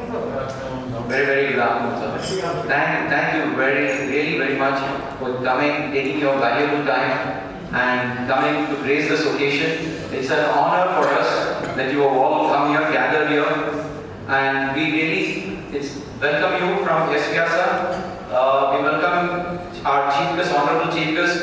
Very, very good afternoon, sir. Thank you really very much for coming, taking your valuable time and coming to grace this occasion. It's an honor for us that you have all come here, gathered here, and we really welcome you from S. Vyasa. We welcome our Chief Guest, Honorable Chief Guest,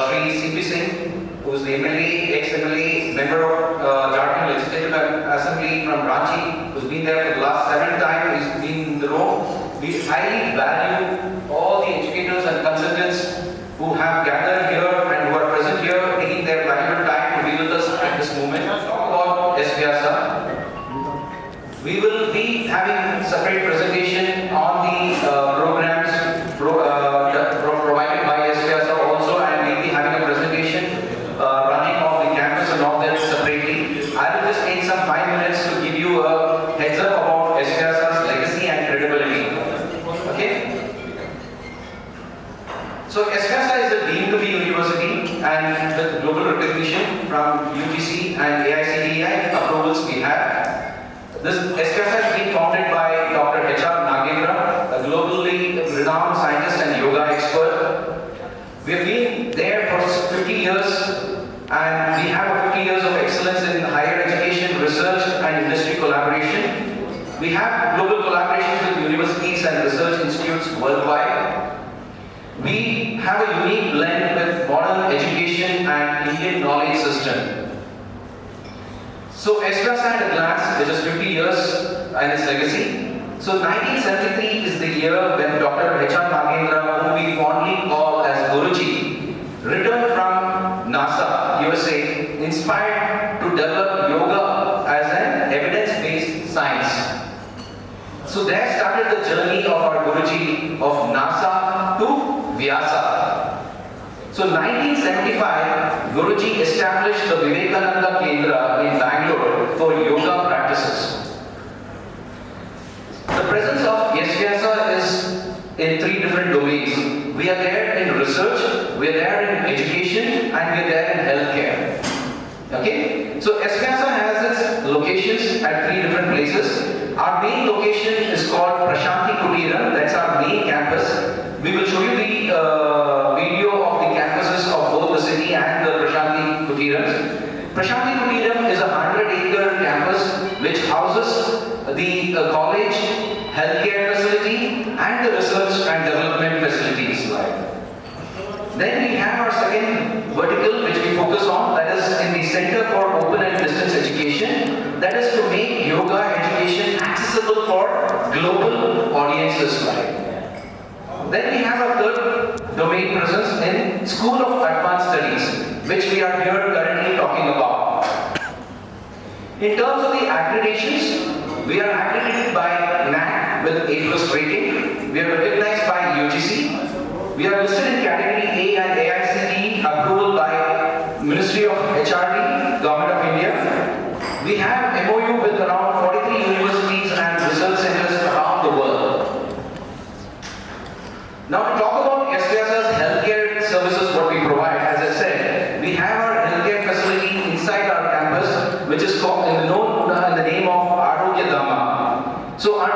Shri C.P. Singh, who is the MLA, ex-MLA, member of Jharkhand Legislative Assembly from Ranchi, who's been there for the last 7 times, he's been in the row. We highly value all the educators and consultants who have gathered here and who are present here, taking their valuable time to be with us at this moment. Talk about S. Vyasa. We will be having separate presentation on the programs provided by S. Vyasa also, and we'll be having a presentation running off the campus and all that separately. I will just take some 5 minutes to give you a heads up about S. Vyasa's legacy and credibility. Okay? So S. Vyasa is a deemed to be university, and with global recognition from UGC and AICTE approvals we have. This S. Vyasa has been founded by Dr. H.R. Nagendra, a globally renowned scientist and yoga expert. We have been there for 50 years, and we have 50 years of excellence in higher education, research and industry collaboration. We have global collaborations with universities and research institutes worldwide. We have a unique blend with modern education and Indian knowledge system. So S. Vyasa at a glance, which is 50 years and its legacy. So 1973 is the year when Dr. H.R. Nagendra, whom we fondly call as Guruji, returned from NASA, USA, inspired to develop yoga as an evidence-based science. So there started the journey of our Guruji of NASA to Vyasa. So 1975, Guruji established the Vivekananda Kendra in Bangalore for yoga practices. The presence of S. Vyasa is in 3 different domains. We are there in research, we are there in education, and we are there in healthcare. Okay? So S. Vyasa has its locations at 3 different places. Our main location is called Prashanti Kutiram, that's our main campus. We will show you the video of the campuses of both the city and the Prashanti Kutirams. Prashanti Kutiram is a 100-acre campus which houses the college, healthcare facility and the research and development facilities. Then we have our second vertical which we focus on, that is in the Center for Open and Distance Education, that is to make yoga education accessible for global audiences. Then we have a third domain presence in School of Advanced Studies, which we are here currently talking about. In terms of the accreditations, we are accredited by NAAC with A+ rating. We are recognized by UGC. We are listed in category A and AICTE approval by Ministry of HRD, Government of India. We have MOU with around 43 universities and research centers around the world. Now to talk about S. Vyasa's healthcare services, what we provide, as I said, we have our healthcare facility inside our campus, which is called known in the name of Arogya Dhamma. So in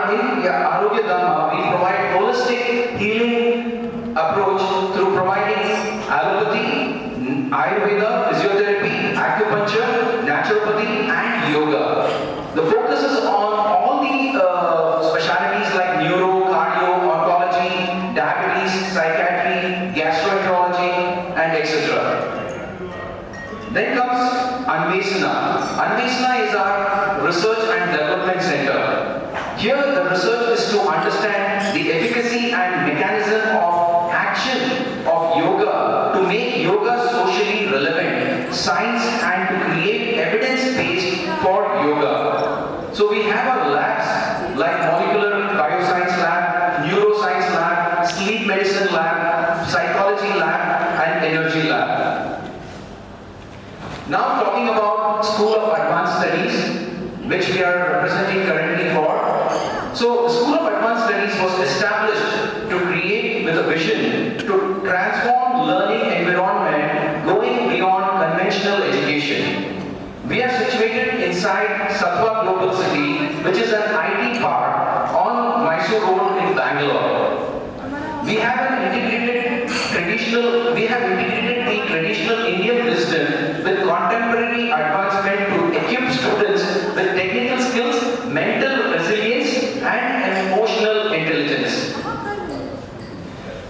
Arogya Dhamma, we provide holistic healing approach through providing allopathy, Ayurveda, physiotherapy, acupuncture, naturopathy, and yoga. The focus is on all the specialties like neuro, cardio, oncology, diabetes, psychiatry, gastroenterology, and etc. Then comes Anvesana. Anvesana is our research and development center. Here the research is to understand the efficacy and mechanism of action of yoga to make yoga socially relevant, science, and to create evidence-based for yoga. So we have our labs like molecular bioscience lab, neuroscience lab, sleep medicine lab, psychology lab, and energy lab. Now talking about School of Advanced Studies, which we are representing currently for. So School of Advanced Studies was established to create with a vision to transform learning environment going beyond conventional education. We are situated inside Sattva Global City, which is an IT park Mysore Road in Bangalore. We have integrated the traditional Indian wisdom with contemporary advancement to equip students with technical skills, mental resilience, and emotional intelligence.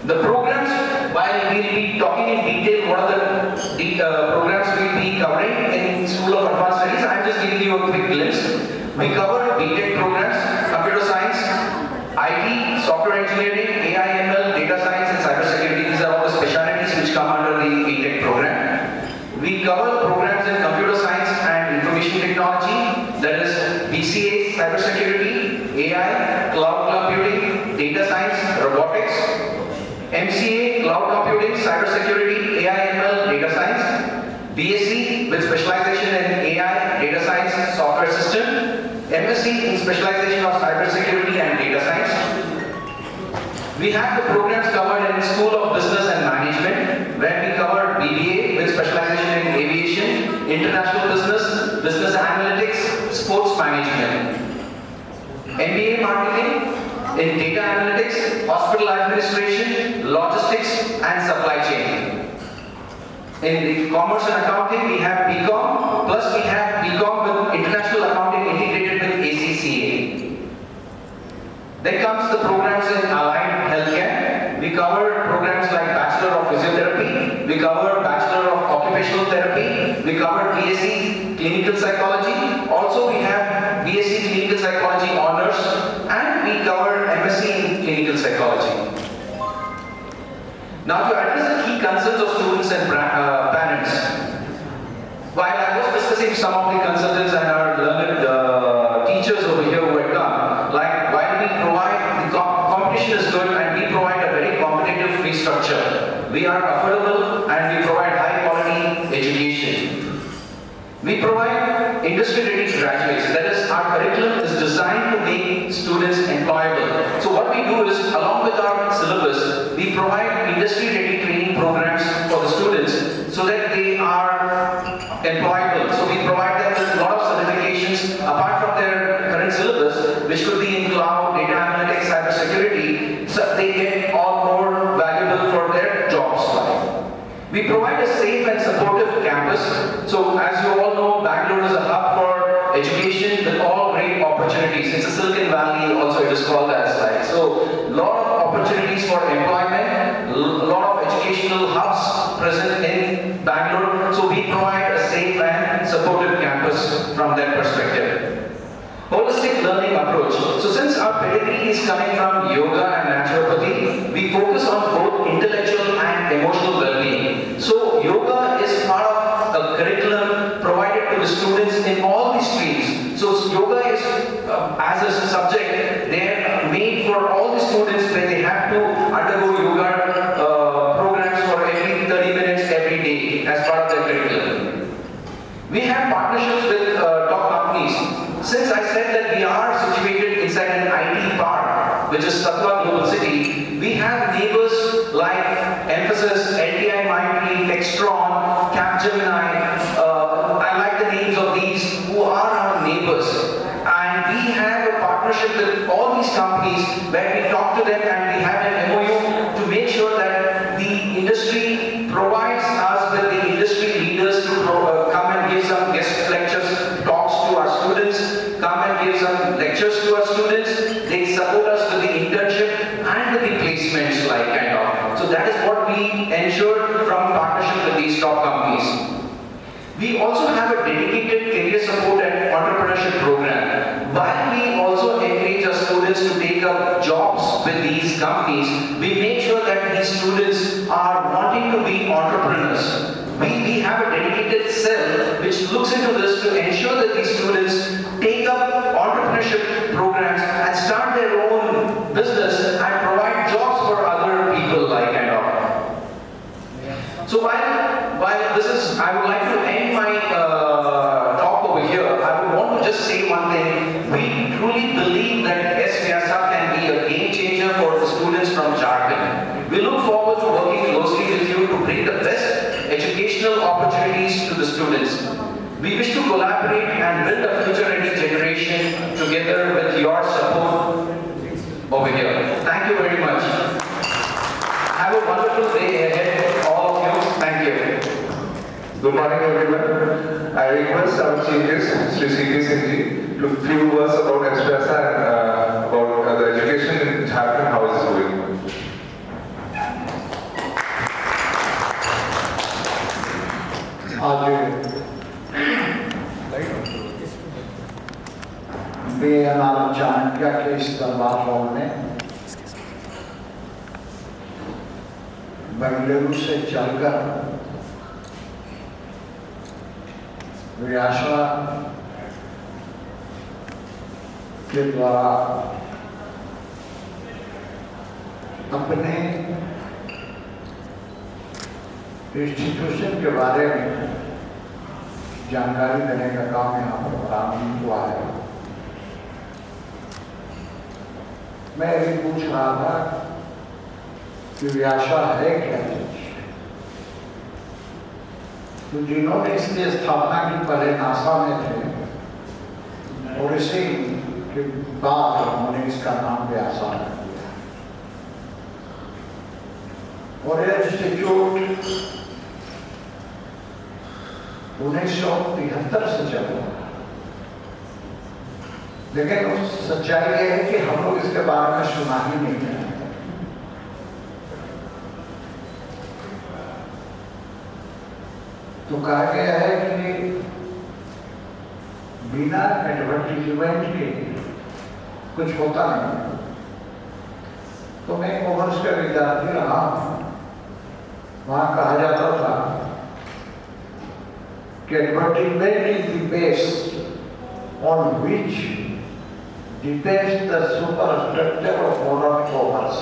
The programs, while we will be talking in detail what are the programs we will be covering in School of Advanced Studies, I am just giving you a quick glimpse. We cover BTech programs, computer science, IT, software engineering, AI, ML, data science, and cybersecurity. These are all the specialties which come under the BTech program. We cover programs in computer science and information technology, that is BCA, cybersecurity, AI, cloud computing, data science, robotics, MCA, cloud computing, cybersecurity, AI, ML, data science, BSc with specialization in AI, data science, software system, MSc in specialization of cybersecurity and data science. We have the programs covered in School of Business and Management, where we cover BBA with specialization in aviation, international business, business analytics, sports management. MBA marketing in data analytics, hospital administration, logistics, and supply chain. In the commerce and accounting, we have BCom, plus we have BCom with international accounting integrated with ACCA. Then comes the programs in allied healthcare. We cover programs like Bachelor of Physiotherapy, we cover Bachelor of Occupational Therapy, we cover BSc Clinical Psychology, also we have BSc Clinical Psychology Honors, and we cover MSc in Clinical Psychology. Now to address the key concerns of students and parents, while I was discussing some of the consultants and our learned teachers over here who had come, like while we provide, the competition is good and we provide a very competitive fee structure. We are affordable and we provide high quality education. We provide industry-ready graduates. That is, our curriculum is designed to make students employable. So what we do is, along with our syllabus, we provide industry-ready training programs for the students so that they are employable. So we provide them with a lot of certifications apart from their current syllabus, which could be in cloud, data analytics, cybersecurity, so they get all more valuable for their jobs. We provide a safe and supportive campus. So as you all know, Bangalore is a hub for education with all great opportunities. It's a Silicon Valley, also it is called as like. So lot of opportunities for employment, lot of educational hubs present in Bangalore. So we provide a safe and supportive campus from that perspective. Holistic learning approach. So since our pedigree is coming from yoga and naturopathy, we focus on both intellectual and emotional well-being. So yoga is part of a curriculum provided to the students in all the streams. So yoga is, as a subject, they are made for all the students where they have to undergo yoga programs for every 30 minutes every day as part of their curriculum. We have partnerships with top companies. Since I said that we are situated inside an IT park, which is Sattva Global City, we have neighbors like Mphasis, LTI Mindtree, Textron, Capgemini. I like the names of these who are our neighbors. And we have a partnership with all these companies where we talk to them and we have an MOU to make sure that the industry provides us with the industry leaders to come and give some guest lectures, talks to our students, come and give some lectures to our students. They support us with the internship and with the placements like kind of. So that is what we ensured from partnership with these top companies. We also have a dedicated career support and entrepreneurship program. While we also encourage our students to take up jobs with these companies, we make sure that these students are wanting to be entrepreneurs. We have a dedicated cell which looks into this to ensure that these students take up entrepreneurship programs and start their own business and provide jobs for other people like kind of. So while this is, I would like to end my talk over here. I would want to just say one thing. We truly believe that S. Vyasa can be a game changer for the students from Jharkhand. We look forward to working closely with you to bring the best educational opportunities to the students. We wish to collaborate and build a future-ready generation together with your support over here. Good morning, everyone. I request our Chief Guest, Sri C.P. Singh ji, to few words about Expressa and about the education in Jharkhand, how is it going? आज बेअनाम चाणक्य के इस दरबार hall में बेंगलुरु से चलकर व्यासा के द्वारा अपने इंस्टीट्यूशन के बारे में जानकारी देने का काम यहाँ पर प्रारंभ हुआ है। मैं भी पूछ रहा था कि व्यासा है क्या चीज, तो जिन्होंने इसकी स्थापना की पहले नासा में थे और इसी के बाद उन्होंने इसका नाम व्यासा रख दिया और यह इंस्टीट्यूट 1973 से चल रहा है। लेकिन सच्चाई यह है कि हम लोग इसके बारे में सुना ही नहीं है। तो कहा गया है कि बिना एडवर्टीजमेंट के कुछ होता नहीं। तो मैं कॉमर्स का विद्यार्थी रहा, वहां कहा जाता था कि advertisement is the base on which depends the superstructure of modern commerce.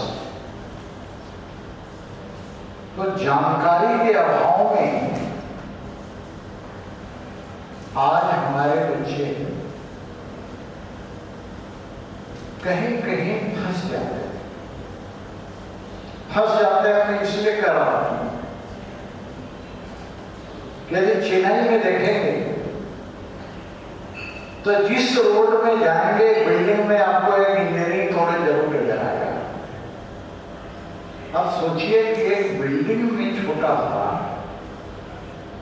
तो जानकारी के अभाव में आज हमारे बच्चे कहीं कहीं फंस जाते हैं। मैं इसलिए कह रहा हूं कि यदि चेन्नई में देखेंगे तो जिस रोड में जाएंगे बिल्डिंग में आपको एक इंजीनियरिंग कॉलेज जरूर नजर आएगा। अब सोचिए कि एक बिल्डिंग में छोटा था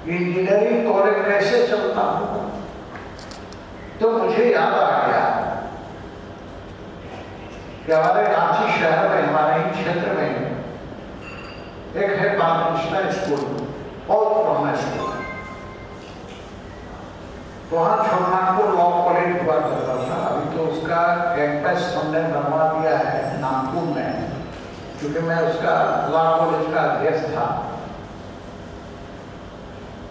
इंजीनियरिंग कॉलेज कैसे चलता होगा। तो मुझे याद आ गया कि हमारे रांची शहर में, हमारे ही क्षेत्र में एक है बालकृष्णा स्कूल, बहुत पुराना स्कूल। तो वहाँ छोटनागपुर लॉ कॉलेज हुआ करता था। अभी तो उसका कैंपस हमने बनवा दिया है नागपुर में, क्योंकि मैं उसका लॉ कॉलेज का अध्यक्ष था।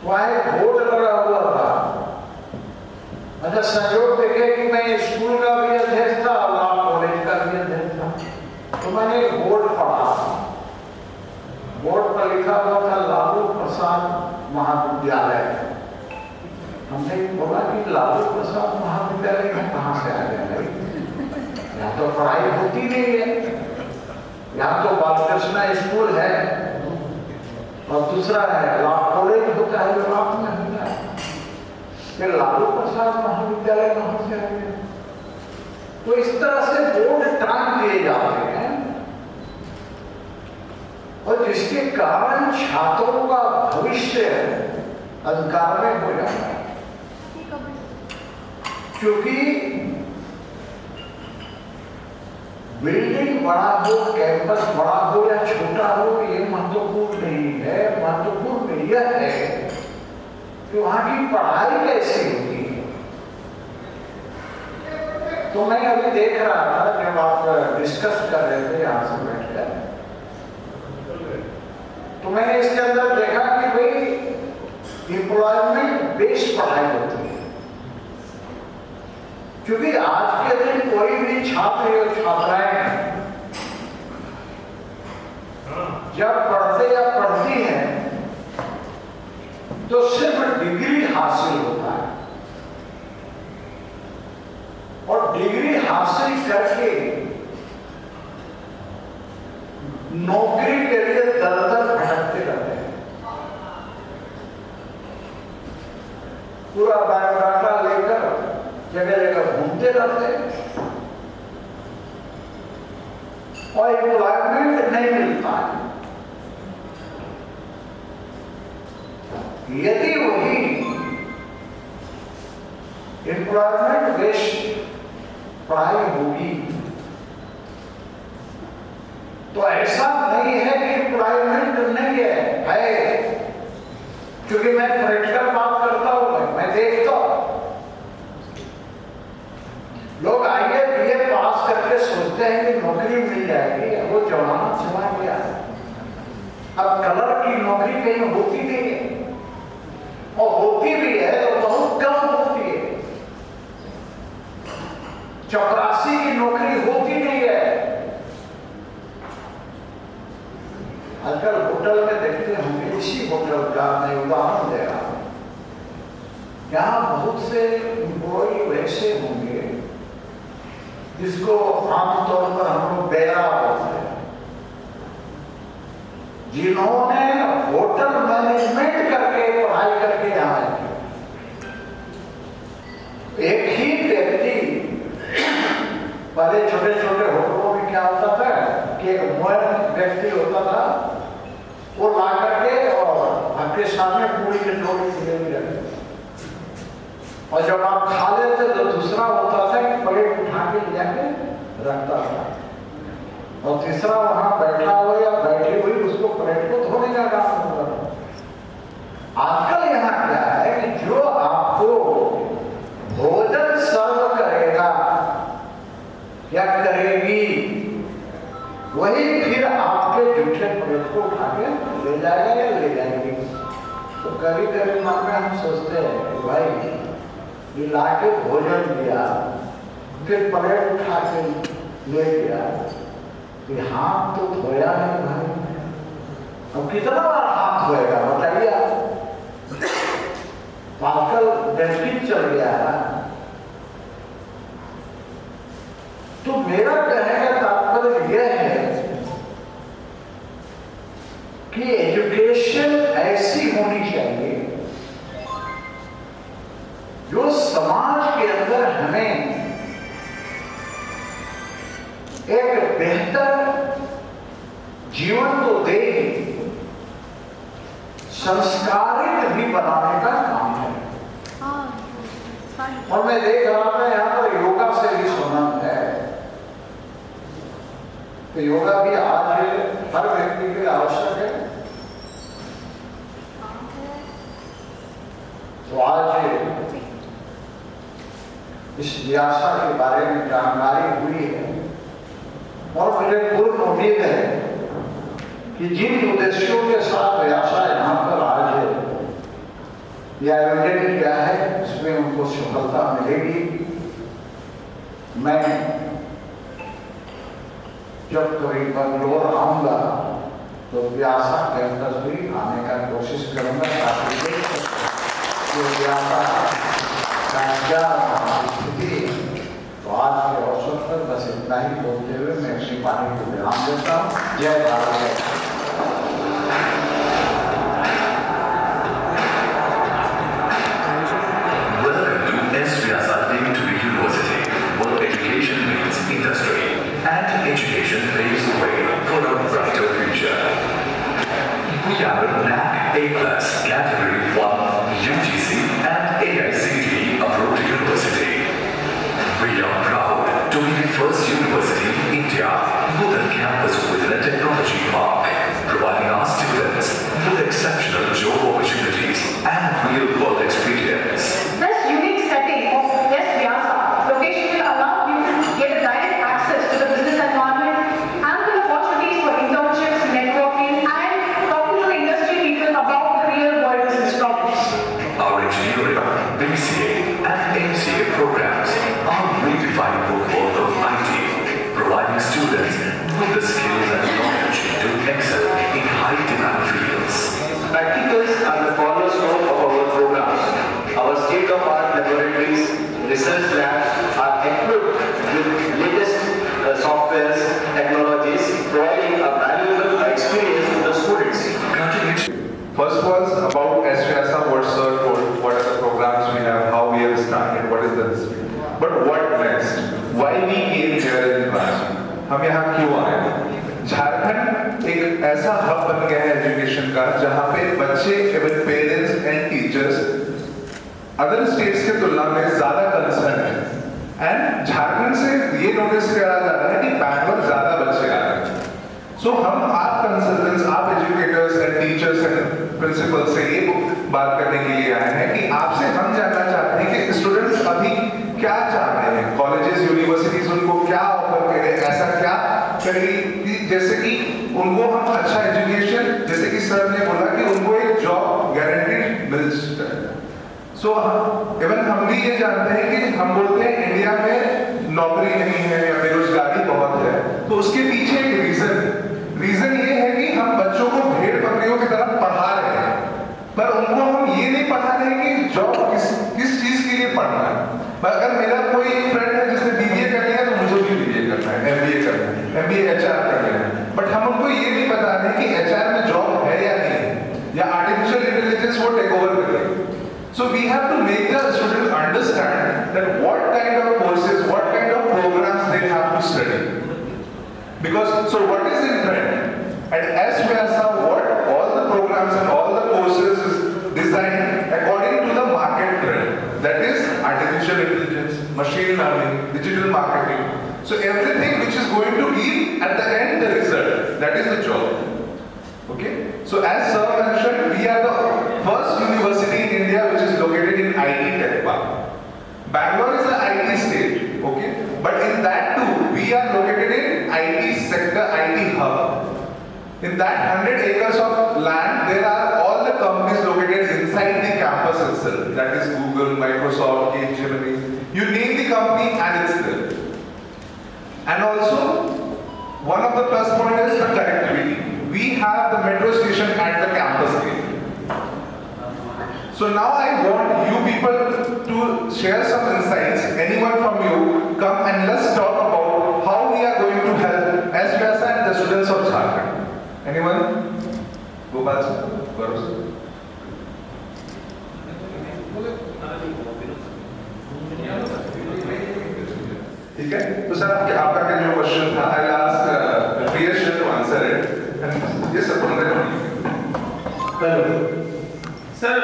वहाँ एक बोर्ड लगा हुआ था। अच्छा, संयोग देखे कि मैं स्कूल का भी अध्यक्ष था और लॉ कॉलेज का भी अध्यक्ष था। तो मैंने एक बोर्ड पढ़ा। बोर्ड पर लिखा हुआ था लालू प्रसाद महाविद्यालय। हमने बोला कि लालू प्रसाद महाविद्यालय में कहाँ से आ गया? यहाँ तो पढ़ाई होती नहीं है, यहाँ तो बालकृष्णा स्कूल है और दूसरा है लॉ कॉलेज होता है, जो आप में होता है। ये लालू प्रसाद महाविद्यालय कहाँ से आ गया? तो इस तरह से बोर्ड टांग दिए जाते हैं और जिसके कारण छात्रों का भविष्य अंधकार में हो जाता है। क्योंकि बिल्डिंग बड़ा हो, कैंपस बड़ा हो या छोटा हो, ये महत्वपूर्ण नहीं है। महत्वपूर्ण यह है कि वहां की पढ़ाई कैसे होती है। तो मैं अभी देख रहा था जब आप डिस्कस कर रहे थे यहां से बैठकर, तो मैंने इसके अंदर देखा कि भाई एम्प्लॉयमेंट बेस्ड पढ़ाई होती है। क्योंकि आज के दिन कोई भी छात्र या छात्राएं जब पढ़ते या पढ़ती हैं तो सिर्फ डिग्री हासिल होता है और डिग्री हासिल करके नौकरी के लिए दर-दर भटकते रहते हैं। पूरा बायोडाटा लेकर जगह जगह घूमते रहते हैं और एम्प्लॉयमेंट नहीं मिलता है। यदि वही एम्प्लॉयमेंट बेस्ड पढ़ाई होगी तो ऐसा नहीं है कि एम्प्लॉयमेंट नहीं है क्योंकि मैं प्रैक्टिकल बात करता हूं, मैं देखता हूं लोग आईए बीए पास करके सोचते हैं कि नौकरी मिल जाएगी, वो जमाना चला गया। अब कलर की नौकरी कहीं होती नहीं है, और होती भी है तो बहुत कम होती है। चपरासी की नौकरी होती नहीं है। आजकल होटल में देखते होंगे, इसी होटल का मैं उदाहरण दे रहा हूं, यहां बहुत से एम्प्लॉय वैसे होंगे जिसको आमतौर पर हम लोग बेरा बोलते हैं, जिन्होंने होटल मैनेजमेंट करके पढ़ाई करके यहाँ आए। एक ही व्यक्ति पहले छोटे छोटे होटलों में क्या होता था कि एक मुअन व्यक्ति होता था, वो ला करके और आपके सामने पूरी की टोकरी खुले हुई रखते, और जब आप खा लेते तो दूसरा होता था कि प्लेट उठा के ले जाके रखता था, और तीसरा वहां बैठा हुआ या बैठी हुई उसको प्लेट को धोने का काम होता था। आजकल यहाँ क्या है कि जो आपको भोजन सर्व करेगा या करेगी, वही फिर आपके जूठे प्लेट को उठा के ले जाएगा या ले जाएगी। तो कभी कभी मन में हम सोचते हैं कि भाई ये लाके भोजन दिया, फिर प्लेट उठा के ले गया, ये हाथ तो धोया नहीं भाई, अब कितना बार हाथ धोएगा बताइए आप। आजकल डस्टबिन चल गया है। तो मेरा कहने का तात्पर्य यह है कि एजुकेशन ऐसी होनी चाहिए जो समाज के अंदर हमें एक बेहतर जीवन तो देगी, संस्कारित भी बनाने का काम है। और मैं देख रहा था यहाँ पर योगा से भी संबंध है, तो योगा भी आज हर व्यक्ति के लिए आवश्यक है। तो आज इस व्यासा के बारे में जानकारी हुई है, और मुझे पूर्ण उम्मीद है कि जिन उद्देश्यों के साथ व्यासा यहाँ पर आज यह आयोजन किया है उसमें उनको सफलता मिलेगी। मैं जब कभी बंगलोर आऊंगा तो व्यासा कैंपस भी आने का कोशिश करूंगा, ताकि व्यासा का क्या स्थिति। तो आज के अवसर पर बस इतना ही बोलते हुए मैं श्री पानी को विराम देता हूँ। जय Bharat. Education paves the way for a brighter future. We are a NAC A+ Category 1 UGC and AICTE approved university. We are proud to be the first university in India with a campus within a technology park, providing our students with exceptional job opportunities and real-world experience. This unique setting of Yes Vyasa location will allow you to get a direct access to the business environment, ample opportunities for internships, networking, and talking to the industry people about the real world business problems. Our engineering, BCA and MCA programs are redefining the world of IT, providing students with the skills and knowledge to excel in high-demand fields. Practicals are the cornerstone of our programs. Our state-of-art laboratories, research labs are equipped with latest softwares, technologies, providing a valuable experience to the students. First was about SVSA, what sir told, what are the programs we have, how we have started, what is the history. But what next? Why we came here in Ranchi? हम यहाँ क्यों आए? झारखंड एक ऐसा hub बन गया है education का, जहाँ पे बच्चे, even parents and other states की तुलना में ज्यादा कंसर्न है एंड झारखंड से ये नोटिस किया जा रहा है कि बैंगलोर ज्यादा बच्चे आ रहे हैं। सो हम आप कंसल्टेंट्स, आप educators and teachers and principal से ये बात करने के लिए आए हैं कि आपसे हम जानना चाहते हैं कि स्टूडेंट्स अभी क्या चाह रहे हैं, कॉलेजेस यूनिवर्सिटीज उनको क्या ऑफर करें, ऐसा क्या करें कि जैसे कि उनको हम अच्छा एजुकेशन, जैसे कि सर ने बोला कि उनको एक जॉब गारंटीड मिल जाए। सो इवन हम भी ये जानते हैं कि हम बोलते हैं इंडिया में नौकरी नहीं है या बेरोजगारी बहुत है, तो उसके पीछे एक रीजन ये है कि हम बच्चों को भेड़ बकरियों की तरह पढ़ा रहे हैं, पर उनको हम ये नहीं पढ़ा रहे कि जॉब किस चीज के लिए पढ़ना है। अगर मेरा कोई फ्रेंड है जिसने बीबीए कर लिया तो मुझे भी बीबीए करना है, एमबीए करना है, एमबीए एचआर करना है, बट हम उनको ये नहीं बता रहे कि एचआर में जॉब है या नहीं, या आर्टिफिशियल इंटेलिजेंस वो टेक ओवर करेगी। So we have to make the students understand that what kind of courses, what kind of programs they have to study. Because, so what is in trend? At SVYASA, what all the programs and all the courses is designed according to the market trend. That is artificial intelligence, machine learning, digital marketing. So everything which is going to give at the end the result, that is the job. Okay? So as sir mentioned, we are the first university in India which is located in IT Tech Park. Bangalore is an IT state, okay? But in that too, we are located in IT sector, IT hub. In that 100 acres of land, there are all the companies located inside the campus itself. That is Google, Microsoft, Capgemini. You name the company and it's there. And also, one of the plus points is the connectivity. We have the metro station at the campus gate. So now I want you people to share some insights. Anyone from you, come and let's talk about how we are going to help SVYASA and the students of Jharkhand. Anyone? Gopal sir, Gaurav sir. ठीक है, तो sir आपका क्या जो question था, I ask Priyesh to answer it and yes sir. Hello sir,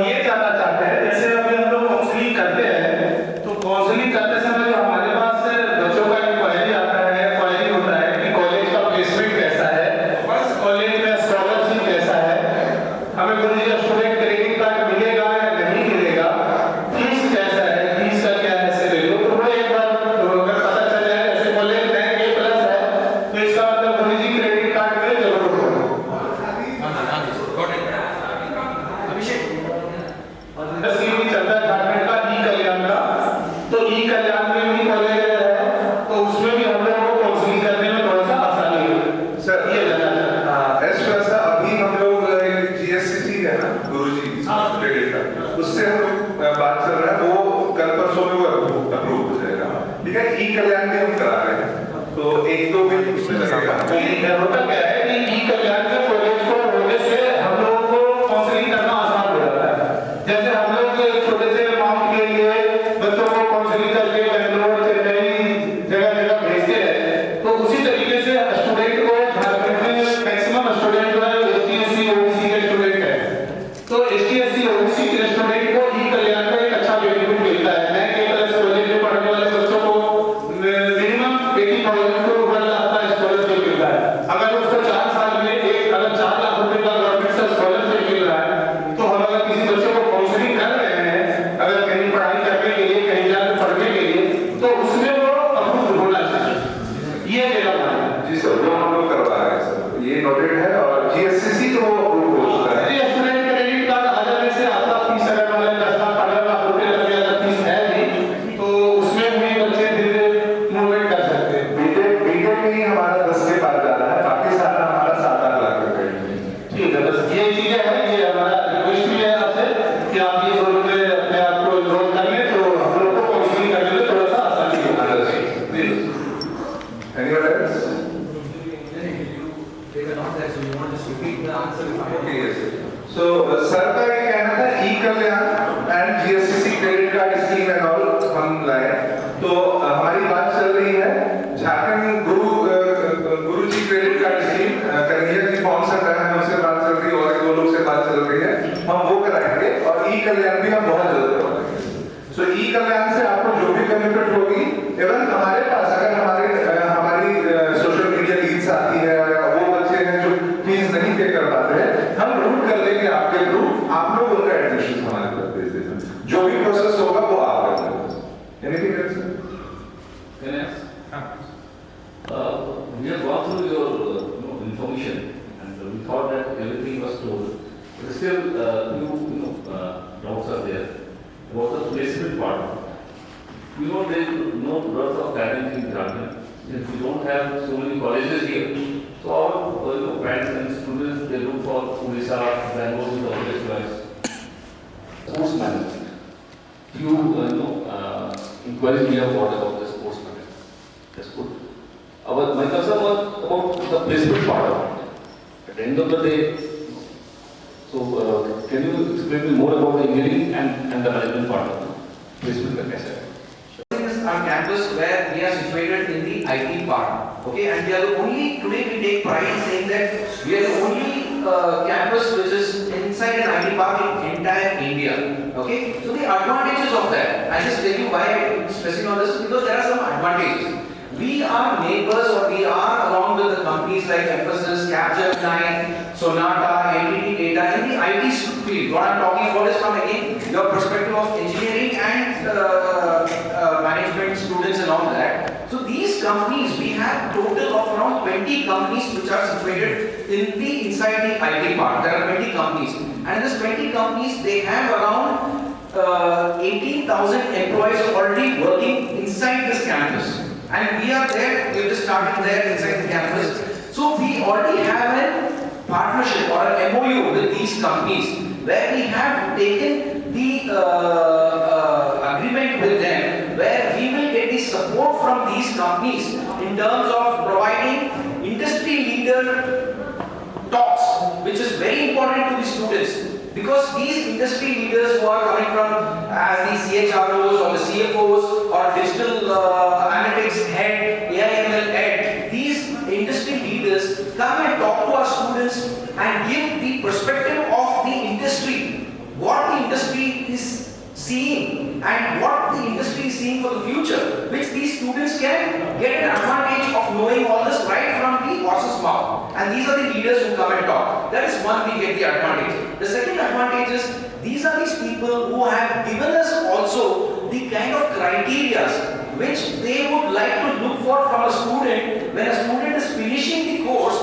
ये जानना चाहते हैं जैसे अभी हम लोग काउंसलिंग करते हैं तो काउंसलिंग करते समय जो हमारे पास बच्चों का इंक्वायरी आता है, क्वायरी होता है कि कॉलेज का प्लेसमेंट कैसा है, कॉलेज में स्कॉलरशिप कैसा है, हमें गुरुजी का स्टूडेंट क्रेडिट कार्ड मिलेगा या नहीं मिलेगा, फीस कैसा है, फीस का क्या है, ऐसे ले लो तो वो एक बार अगर पता चल जाए जैसे कॉलेज रैंक A+ है तो इसका मतलब गुरुजी क्रेडिट कार्ड में जरूर होगा। स्कीम भी चलता है झारखंड का ई कल्याण का, तो ई कल्याण में भी कॉलेज है तो उसमें भी हम लोग को काउंसलिंग करने में थोड़ा सा आसानी है सर। ये जानना SVYASA अभी हम लोग GSCC है ना गुरुजी क्रेडिट का, उससे हम लोग बात चल रहा है, वो कल परसों में वो अप्रूव हो जाएगा, ठीक है। ई कल्याण भी हम करा रहे हैं, तो एक दो भी उसमें लगेगा। होता क्या है कि ई कल्याण के कॉलेज को होने से हम लोगों को काउंसलिंग करना आसान हो जाता है। जैसे हम लोग छोटे से अमाउंट के लिए बच्चों को काउंसलिंग करके बेंगलोर, चेन्नई जगह जगह भेजते हैं, तो उसी तरीके से स्टूडेंट को झारखंड में मैक्सिमम स्टूडेंट जो है ST/SC OBC के स्टूडेंट है, तो ST/SC OBC के स्टूडेंट को ई कल्याण का एक अच्छा बेनिफिट मिलता है। मैं A+ कॉलेज में पढ़ने वाले बच्चों को मिनिमम 80,000 को ऊपर आता है स्कॉलरशिप मिलता है। अगर उसको 4 साल में अगर 4 लाख रुपए का गवर्नमेंट से स्कॉलरशिप मिल रहा है, तो हम अगर किसी बच्चे को काउंसलिंग कर रहे हैं, अगर कहीं पढ़ाई करने के लिए, कहीं जाकर पढ़ने के लिए, तो उसमें वो अप्रूव होना चाहिए। ये मेरा मानना है। जी सर, वो हम लोग करवा रहे हैं सर, ये नोटेड है। और GSCC तो वो अप्रूव हो चुका है। ये स्टूडेंट क्रेडिट कार्ड आ जाने से आपका फीस अगर मान लें 10 लाख 15 लाख रुपए लग गया, अगर फीस है नहीं तो उसमें भी बच्चे धीरे मूवमेंट कर सकते हैं। बीटेक में ही हमारा 10 के पार जा रहा है, बाकी सारा हमारा 7-8 लाख रुपए है। ठीक है, बस ये चीजें हैं, ये हमारा रिक्वेस्ट भी है आपसे कि आप ये दोनों में अपने आप को इन्वॉल्व कर लें, तो हम लोग को काउंसलिंग करने में थोड़ा सा आसानी होगा। Anyone else? Okay, yes. So, sir का ये कहना था e Kalyan and GSCC credit card scheme and all हम लाए, तो हमारी बात चल रही है Jharkhand Guruji credit card scheme Kanhaiya ji form से है, हमसे बात चल रही है और 2 लोग से बात चल रही है, हम वो कराएंगे और ई कल्याण भी हम बहुत जल्द फीस आती है या वो बच्चे हैं जो फीस नहीं पे कर पाते हैं, हम रूट कर लेंगे आपके थ्रू, आप लोग उनका एडमिशन हमारे तरफ भेज देना, जो भी प्रोसेस होगा वो आप कर लेंगे। Anything else? Can I ask? We have gone through your information and we thought that everything was told. But still, few doubts are there about the placement part. There is no lot of talent in Jharkhand. Since we don't have so many colleges here, so our parents and students they look for Odisha, Bangalore, the other choice. Sports management. Few inquiries we have got about the sports management. That's good. My concern was about the placement part of it. At the end of the day, so can you explain me more about the engineering and the management part of it? Placement like I said. This is our campus where we are situated in the IT part. Okay, and we are the only, today we take pride in saying that we are the only campus which is inside an IT park in entire India. Okay, so the advantages of that, I just tell you why I'm stressing on this, because there are some advantages. We are neighbors, or we are along with the companies like Mphasis, Capgemini, Sonata, NTT Data in the IT field. What I'm talking about is from again your perspective of engineering and management students and all that. So these companies, we have total of around 20 companies which are situated in the inside the IT part. There are 20 companies, and these 20 companies they have around 18,000 employees already working inside this campus. And we are there, we just started there inside the campus. So we already have a partnership or an MOU with these companies where we have taken the agreement with them where we will get the support from these companies in terms of providing industry leader talks, which is very important to the students. Because these industry leaders who are coming from as the CHROs or the CFOs or digital analytics head, AIML head, these industry leaders come and talk to our students and give the perspective of the industry, what the industry is seeing and what the industry is seeing for the future, which these students can get an advantage of knowing all this right from the horse's mouth. And these are the leaders who come and talk. That is one, we get the advantage. The second advantage is these are these people who have given us also the kind of criteria which they would like to look for from a student when a student is finishing the course,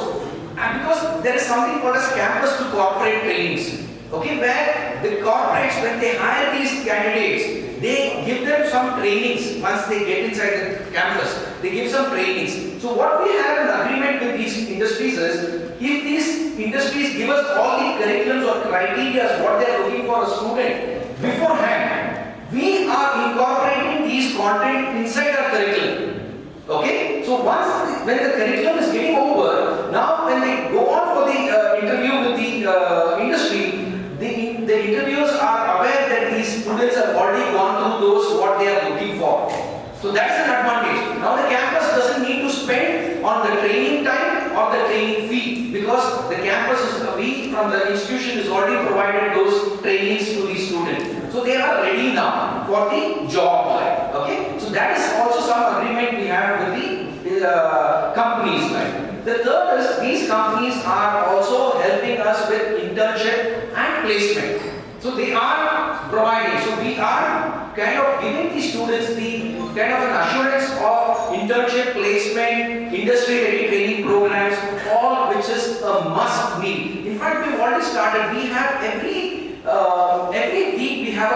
and because there is something called as campus to corporate trainings. Okay, where the corporates, when they hire these candidates, they give them some trainings once they get inside the campus. They give some trainings. So what we have an agreement with these industries is, if these industries give us all the curriculums or criteria, what they are looking for a student beforehand, we are incorporating these content inside our curriculum. Okay? So when the curriculum is getting over, now when they go on for the interview with the industry, the interviewers are aware that these students have already gone through those what they are looking for. So that's an advantage. Now the campus doesn't need to spend on the training time or the training fee, because the campus is, we from the institution is already provided those trainings to the students. So they are ready now for the job life. Okay. So that is also some agreement we have with the companies. Right? The third is these companies are also helping us with internship and placement. So they are providing. So we are kind of giving the students the kind of an assurance of internship, placement, industry-ready training programs, all which is a must need. In fact, we've already started. We have every week we have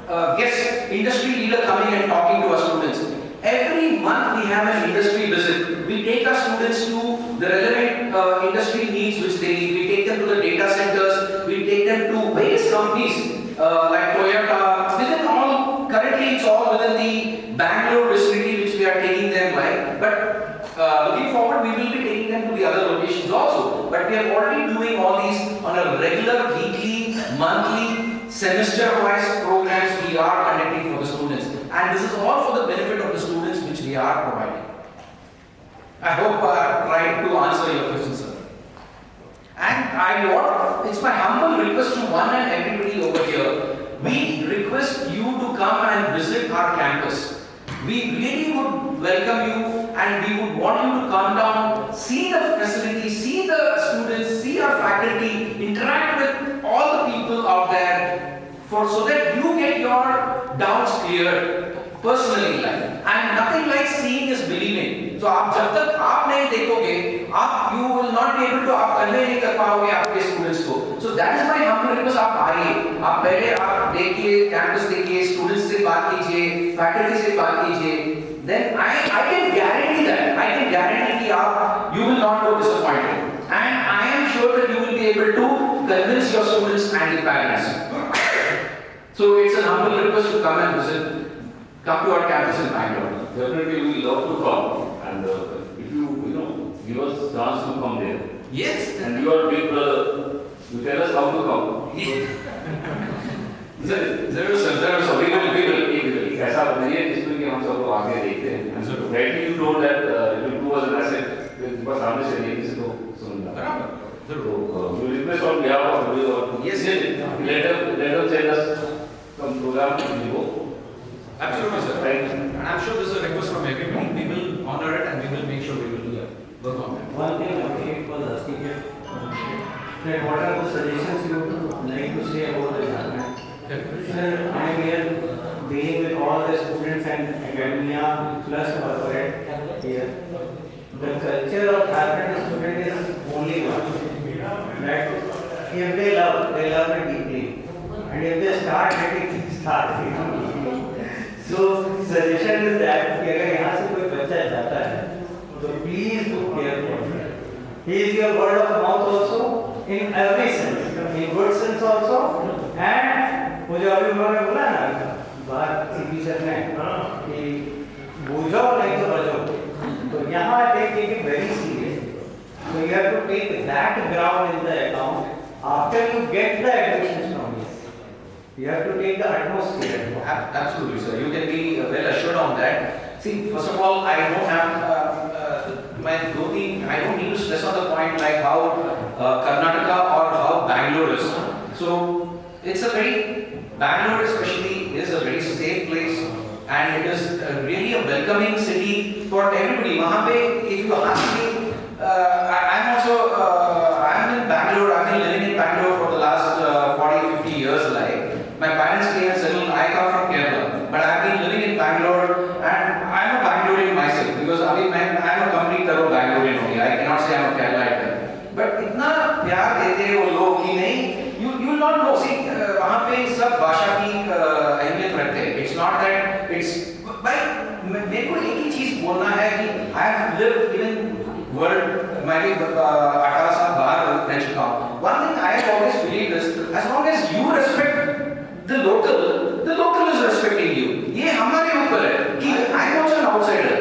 a guest industry leader coming and talking to our students. Every month we have an industry visit. We take our students to the relevant industry needs which they need. We take them to the data centers. We take them to various companies like Toyota. Within all, currently it's all within the Bangalore vicinity which we are taking them by. But looking forward, we will be taking them to the other locations also. But we are already doing all these on a regular, weekly, monthly, semester-wise programs we are conducting for the students. And this is all for the benefit of the students which we are providing. I hope I tried to answer your question, sir. And it's my humble request to one and everybody over here. We request you to come and visit our campus. We really would welcome you and we would want you to come down, see the facilities, see the students, see our faculty, interact with all the people out there, so that you get your doubts cleared personally, like. And nothing like seeing is believing. So आप जब तक आप नहीं देखोगे, आप you will not be able to आप convey नहीं कर पाओगे आपके students को. So that is my humble request. आप आइए, आप पहले आप देखिए, campus देखिए, students से बात कीजिए, faculty से बात कीजिए. Then I can guarantee that. I can guarantee कि आप you will not go disappointed. And I am sure that you will be able to convince your students and the parents. So it's a humble request to come and visit. Come to our campus in Bangalore. Definitely we will love to come, and if you give us chance to come there. Yes. And you are big brother, you tell us how to come. Zero sir, we will. ऐसा बताइए जिसमें कि हम सब लोग आगे देखते हैं. And so rightly you told that it will do us an asset. बस सामने से नहीं किसी को सुनना. So we request on behalf of everyone. Yes. Let them send us some program to go. Absolutely, sir. Thank you. And I'm sure this is a request from everybody. We will honor it and we will make sure we will work on it. One thing Abhishek was asking here, that what are the suggestions you would like to say about the government? Sir, I am here dealing with all the students and academia plus corporate here. The culture of Jharkhand student is only one. That if they love it deeply. And if they start getting things started. So suggestion is that कि अगर यहाँ से कोई बच्चा जाता है तो please do care for him. He is your word of mouth also in every sense, in good sense also. And वो जो अभी उन्होंने बोला ना बात सीपी सर ने कि बूझो नहीं तो बचो, तो यहाँ take it very serious. So you have to take that ground in the account after you get the admissions from this. You have to take the atmosphere. Absolutely, sir. You can be well assured on that. See, first of all, I don't have I don't need to stress on the point like how Karnataka or how Bangalore is. So it's a Bangalore especially is a very safe place, and it is really a welcoming city for everybody. वहाँ पे, if you ask me, I'm in Bangalore. I've been living in Bangalore for the last 40-50 years, like. My parents came and settled. I come from Kerala, but I've been living in Bangalore, and I'm a Bangalorean myself because I'm a complete thorough Bangalorean only. I cannot say I'm a Keralite. But इतना प्यार देते हैं वो लोग कि नहीं, you will not know. See, वहाँ पे सब भाषा की अहमियत रखते हैं. It's not that it's भाई मेरे को एक ही चीज बोलना है कि I have lived even world. मैं भी 18 साल बाहर रह चुका हूँ. One thing I have always believed is as long as you respect the local is respecting you. ये हमारे ऊपर है कि I am also an outsider.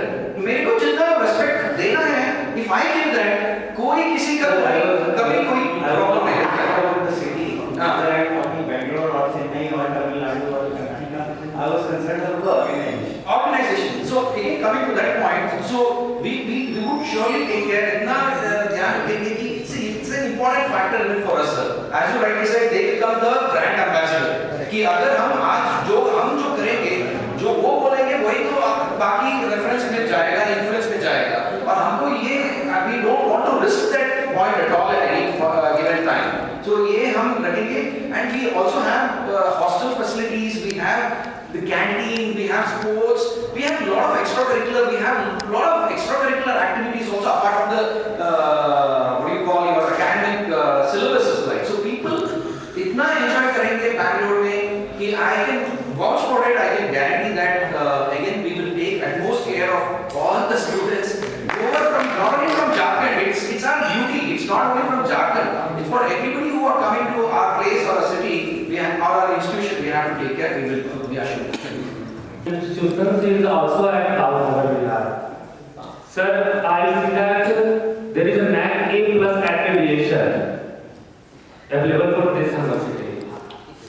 मेरे को जितना respect देना है, if I give that, कोई किसी का कभी कोई problem नहीं है. The city, whether I am talking Bangalore or Chennai or Tamil Nadu or Karnataka, I was concerned about the organization. So again coming to that point, so we would surely take care. इतना ध्यान देंगे कि it's an important factor in it for us, sir. As you rightly said, they become the brand ambassador. कि अगर हम जो करेंगे, जो वो बोलेंगे वही तो बाकी रेफरेंस में जाएगा, इन्फ्लुएंस में जाएगा. और हमको ये we don't want to risk that point at all at any given time. So ये हम रखेंगे, and we also have hostel facilities. We have the canteen, we have sports, we have a lot of extracurricular activities also apart from the your academic syllabuses, like. So people इतना enjoy करेंगे Bangalore में कि I can vouch for it. I can guarantee that again we will take utmost care of all the students who are not only from Jharkhand. It's our duty. It's not only from Jharkhand. It's for everybody who are coming to our place or a city. We have, or our institution. We have to take care. We will be assured. Institution is also at our Bihar. Sir, I see that there is a NAC A+ accreditation available for this university.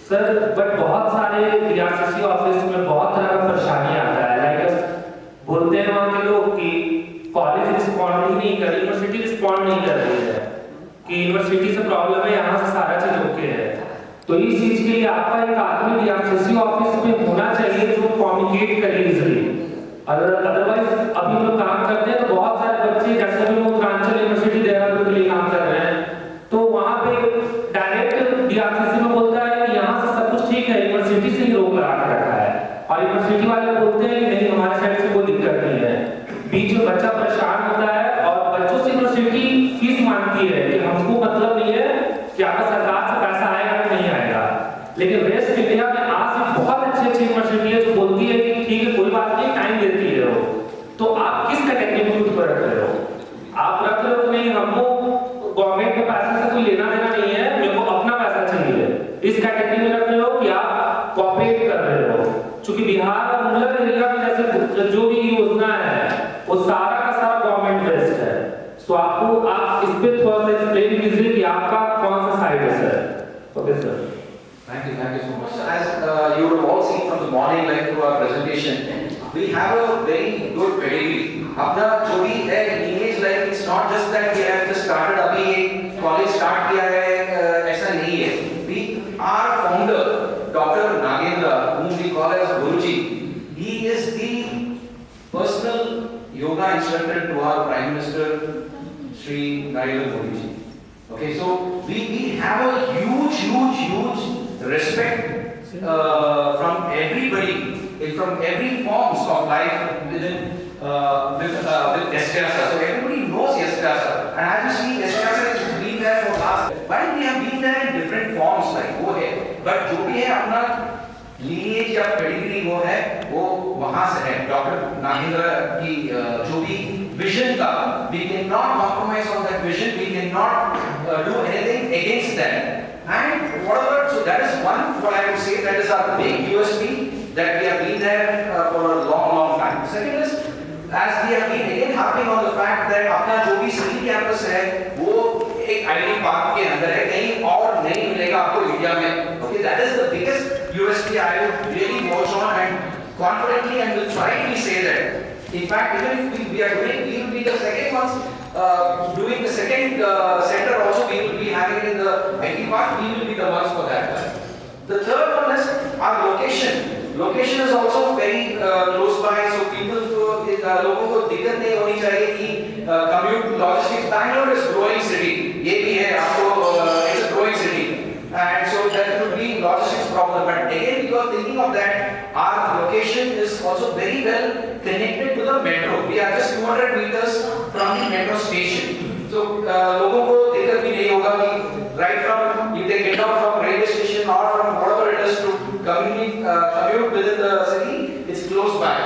Sir, but बहुत सारे DRCC office में बहुत तरह का परेशानी आता है. Like बोलते हैं वहाँ के लोग कि कॉलेज रिस्पॉन्ड ही नहीं कर रही, यूनिवर्सिटी रिस्पॉन्ड नहीं कर रही है, कि यूनिवर्सिटी से प्रॉब्लम है, यहाँ से सारा चीज ओके है. तो इस चीज के लिए आपका एक आदमी DRCC ऑफिस में होना चाहिए जो कम्युनिकेट करे इजीली. अदरवाइज अभी हम लोग काम करते हैं तो बहुत सारे बच्चे जैसे भी लोग उत्तरांचल सो आप इस पे थोड़ा सा एक्सप्लेन कीजिए कि आपका कौन सा साइड है sir. Okay sir. Thank you so much. As you would have all seen from the morning like through our presentation, we have a very good pedigree. अपना जो भी है lineage, like it's not just that we have just started अभी एक college start किया है, ऐसा नहीं है. Our founder, Dr. Nagendra, whom we call as Guruji, he is the personal yoga instructor to our Prime Minister, Shri Narendra Modi ji. Okay, so we have a huge respect from everybody, from every forms of life within with STASA. So everybody knows STASA, and as you see, STASA has been there for last. While we have been there in different forms, like वो है, but जो भी है अपना lineage या pedigree वो है, वो वहाँ से है. डॉक्टर नागेंद्र की जो भी vision था, we cannot compromise on that vision. We cannot do anything against that. And whatever, so that is one, what I would say, that is our big USP, that we have been there for a long time. Second is, as we have been again harping on the fact that अपना जो भी city campus है, वो एक IT park के अंदर है, कहीं और नहीं मिलेगा आपको इंडिया में. Okay, that is the biggest USP I would really watch on and confidently and will try to say that. In fact, even if we are doing, we will be the second ones. Doing the second center also, we will be having it in the IT park. We will be the ones for that. The third one is our location. Location is also very close by, so people को लोगों को दिक्कत नहीं होनी चाहिए कि commute logistics. Bangalore is growing city. ये भी है आपको it's a growing city, and so there could be logistics problem. But again, because thinking of that, our location is also very well connected to the metro. We are just 200 meters from the metro station. So लोगों को दिक्कत भी नहीं होगा कि right from if they get out from railway station or from whatever it is to commute within the city, it's close by.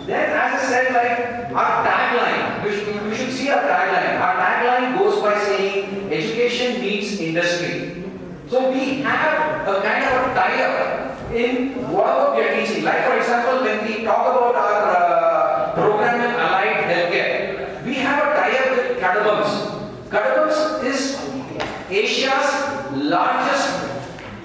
Then, as I said, like our tagline, we should see our tagline. Our tagline goes by saying education meets industry. So we have a kind of a tie-up in whatever we are teaching. Like for example, when we talk about our program in allied healthcare, we have a tie-up with Kadabams. Kadabams is Asia's largest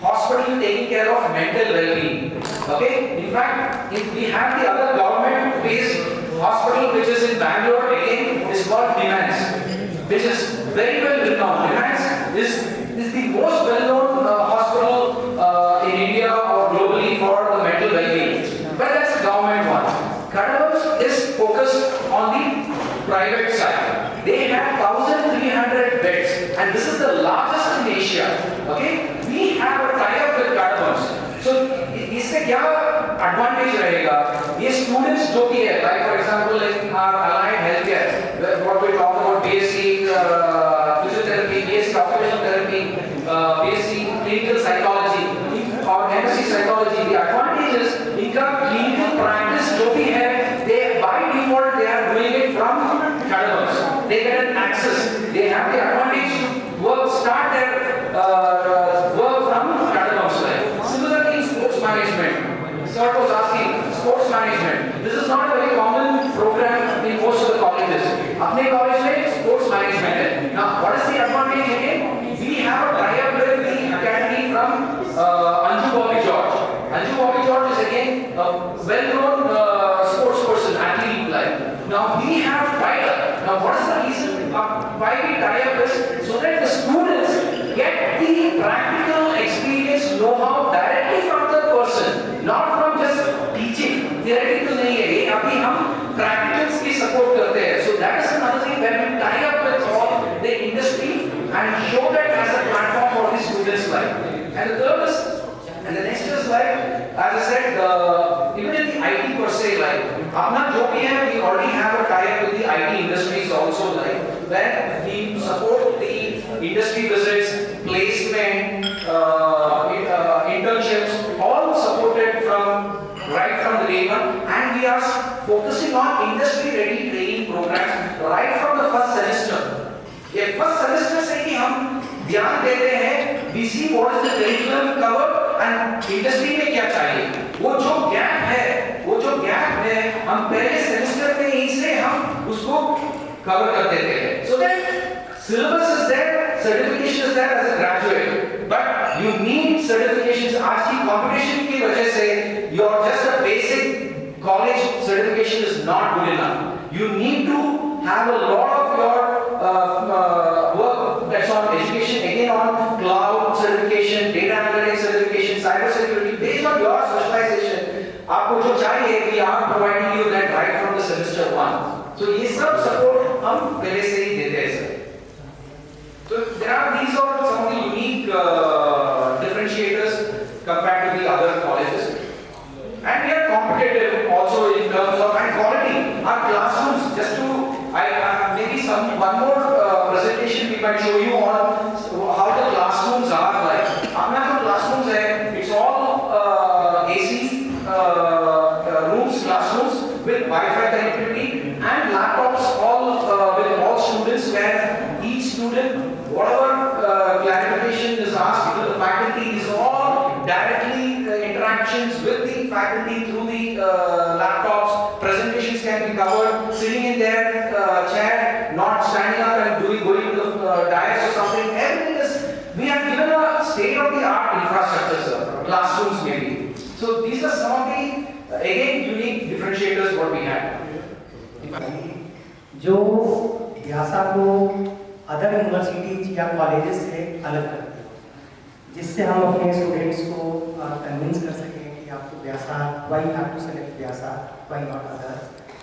hospital taking care of mental well-being. Okay? In fact, we have the other government-based hospital which is in Bangalore, again, is called NIMHANS, which is very well renowned. NIMHANS is the most well-known hospital in India or globally for the mental well-being. But that's a government one. Kadabams is focused on the private side. They have 1,300 beds, and this is the largest in Asia. Okay? We have a tie-up with Kadabams. So, इससे क्या advantage रहेगा? ये students जो भी है, like for example, in our allied healthcare, what we talk about BSc physiotherapy, BSc occupational therapy, BSc clinical psychology, or MSc psychology, the advantage is इनका clinical practice जो भी है, they by default they are doing it from Kadabams. They get an access. They have the advantage to start their work from Kadabams. Similarly, sports management. Sir was asking, sports management. This is not a very common program in most of the colleges. अपने college में sports management है. Now, what is the advantage again? We have a tie-up with the academy from Anju Bobby George. Anju Bobby George is again a well-known sports person, athlete like. Now we have tie-up. Now what is the reason why we tie-up is so that the students get the practical experience, know-how directly from the person, not from just teaching. Theoretical नहीं है ये, अभी हम practicals की support करते हैं. So that is another thing when we tie up with all the industry and show that as a platform for the students' life. And the third is, and the next is like, as I said, even in the IT per se, like, अपना जो भी है, we already have a tie-up with the IT industries also, like, where we support the industry visits, placement, internships, all supported right from the day one, and we are focusing on industry-ready training programs right from the first semester. ये first semester से ही हम ध्यान देते हैं we see what is the curriculum covered and industry में क्या चाहिए. वो जो गैप है हम पहले सेमेस्टर में ही से हम उसको कवर कर देते हैं. So that Syllabus is there, certification is there as a graduate, but you need certifications. आज की competition की वजह से your just a basic college certification is not good enough. You need to have a lot of your work that's on education, again on cloud certification, data analytics certification, cyber security, based on your specialization. आपको जो चाहिए we are providing you that right from the semester 1. So ये सब support हम पहले से ही देते हैं sir. So these are some of the unique differentiators compared to the other colleges. And we are competitive also in terms of and quality. Our classrooms, just to maybe one more presentation we might show you on how the classrooms are like. हमारे जो classrooms है, it's all AC rooms, classrooms with Wi-Fi connectivity and laptops all with all students where each student, whatever clarification is asked to the faculty is all directly interactions with the faculty through the laptops. Presentations can be covered sitting in their chair, not standing up and going to the dais or something. Everything is, we have given a state-of-the-art infrastructure, sir. Classrooms maybe. So these are some of the again unique differentiators what we have. जो व्यासा को other universities या colleges से अलग करते हैं, जिससे हम अपने स्टूडेंट्स को कन्विंस कर सकें कि आपको Vyasa, why you have to select Vyasa, why not other.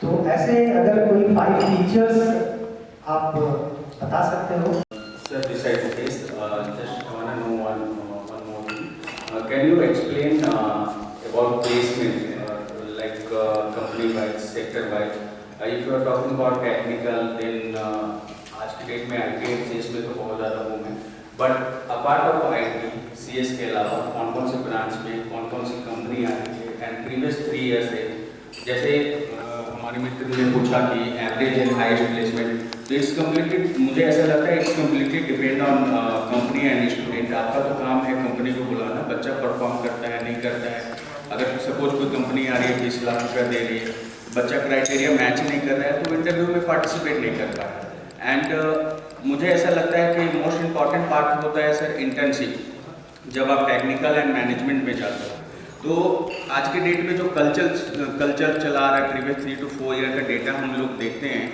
तो ऐसे अगर कोई 5 फीचर्स आप बता सकते हो. Sir, besides this, just want to know one more thing. Can you explain about placement, like company-wise, sector-wise? If you are talking about technical, then आज की डेट में IT और CS में तो बहुत ज़्यादा बूम है. But apart of IT, CS के अलावा कौन-कौन से ब्रांच में कौन-कौन सी कंपनी आ रही है? And previous 3 years से जैसे हमारे मित्र ने पूछा कि एवरेज एंड हाईएस्ट प्लेसमेंट, तो इट्स कम्प्लीटली, मुझे ऐसा लगता है it's completely depend on company and student. आपका तो काम है कंपनी को बुलाना, बच्चा परफॉर्म करता है नहीं करता है. अगर सपोज कोई कंपनी आ रही है 20 लाख रुपया दे रही है, बच्चा क्राइटेरिया मैच नहीं कर रहा है तो इंटरव्यू में पार्टिसिपेट नहीं कर पा रहा. एंड मुझे ऐसा लगता है कि मोस्ट इम्पॉर्टेंट पार्ट होता है सर इंटर्नशिप. जब आप टेक्निकल एंड मैनेजमेंट में जाते हो तो आज के डेट में जो कल्चर चला रहा है, प्रीवियस 3 to 4 ईयर का डेटा हम लोग देखते हैं,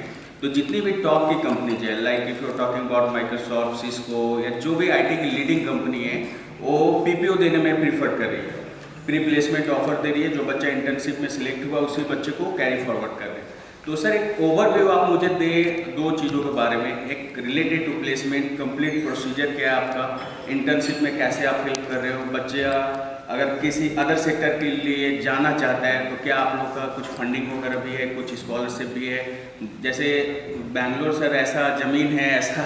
तो जितनी भी टॉप की कंपनीज है, like if you are talking about Microsoft, Cisco या जो भी IT की लीडिंग कंपनी है, वो PPO देने में प्रीफर कर रही है, प्री प्लेसमेंट ऑफर दे रही है. जो बच्चा इंटर्नशिप में सिलेक्ट हुआ उसी बच्चे को कैरी फॉरवर्ड कर रहे हैं. तो सर एक ओवरव्यू आप मुझे दे 2 चीज़ों के बारे में. एक related to placement, complete procedure क्या है आपका, इंटर्नशिप में कैसे आप हेल्प कर रहे हो, बच्चा अगर किसी अदर सेक्टर के लिए जाना चाहता है तो क्या आप लोग का कुछ फंडिंग वगैरह भी है, कुछ स्कॉलरशिप भी है. जैसे बैंगलोर सर ऐसा ज़मीन है, ऐसा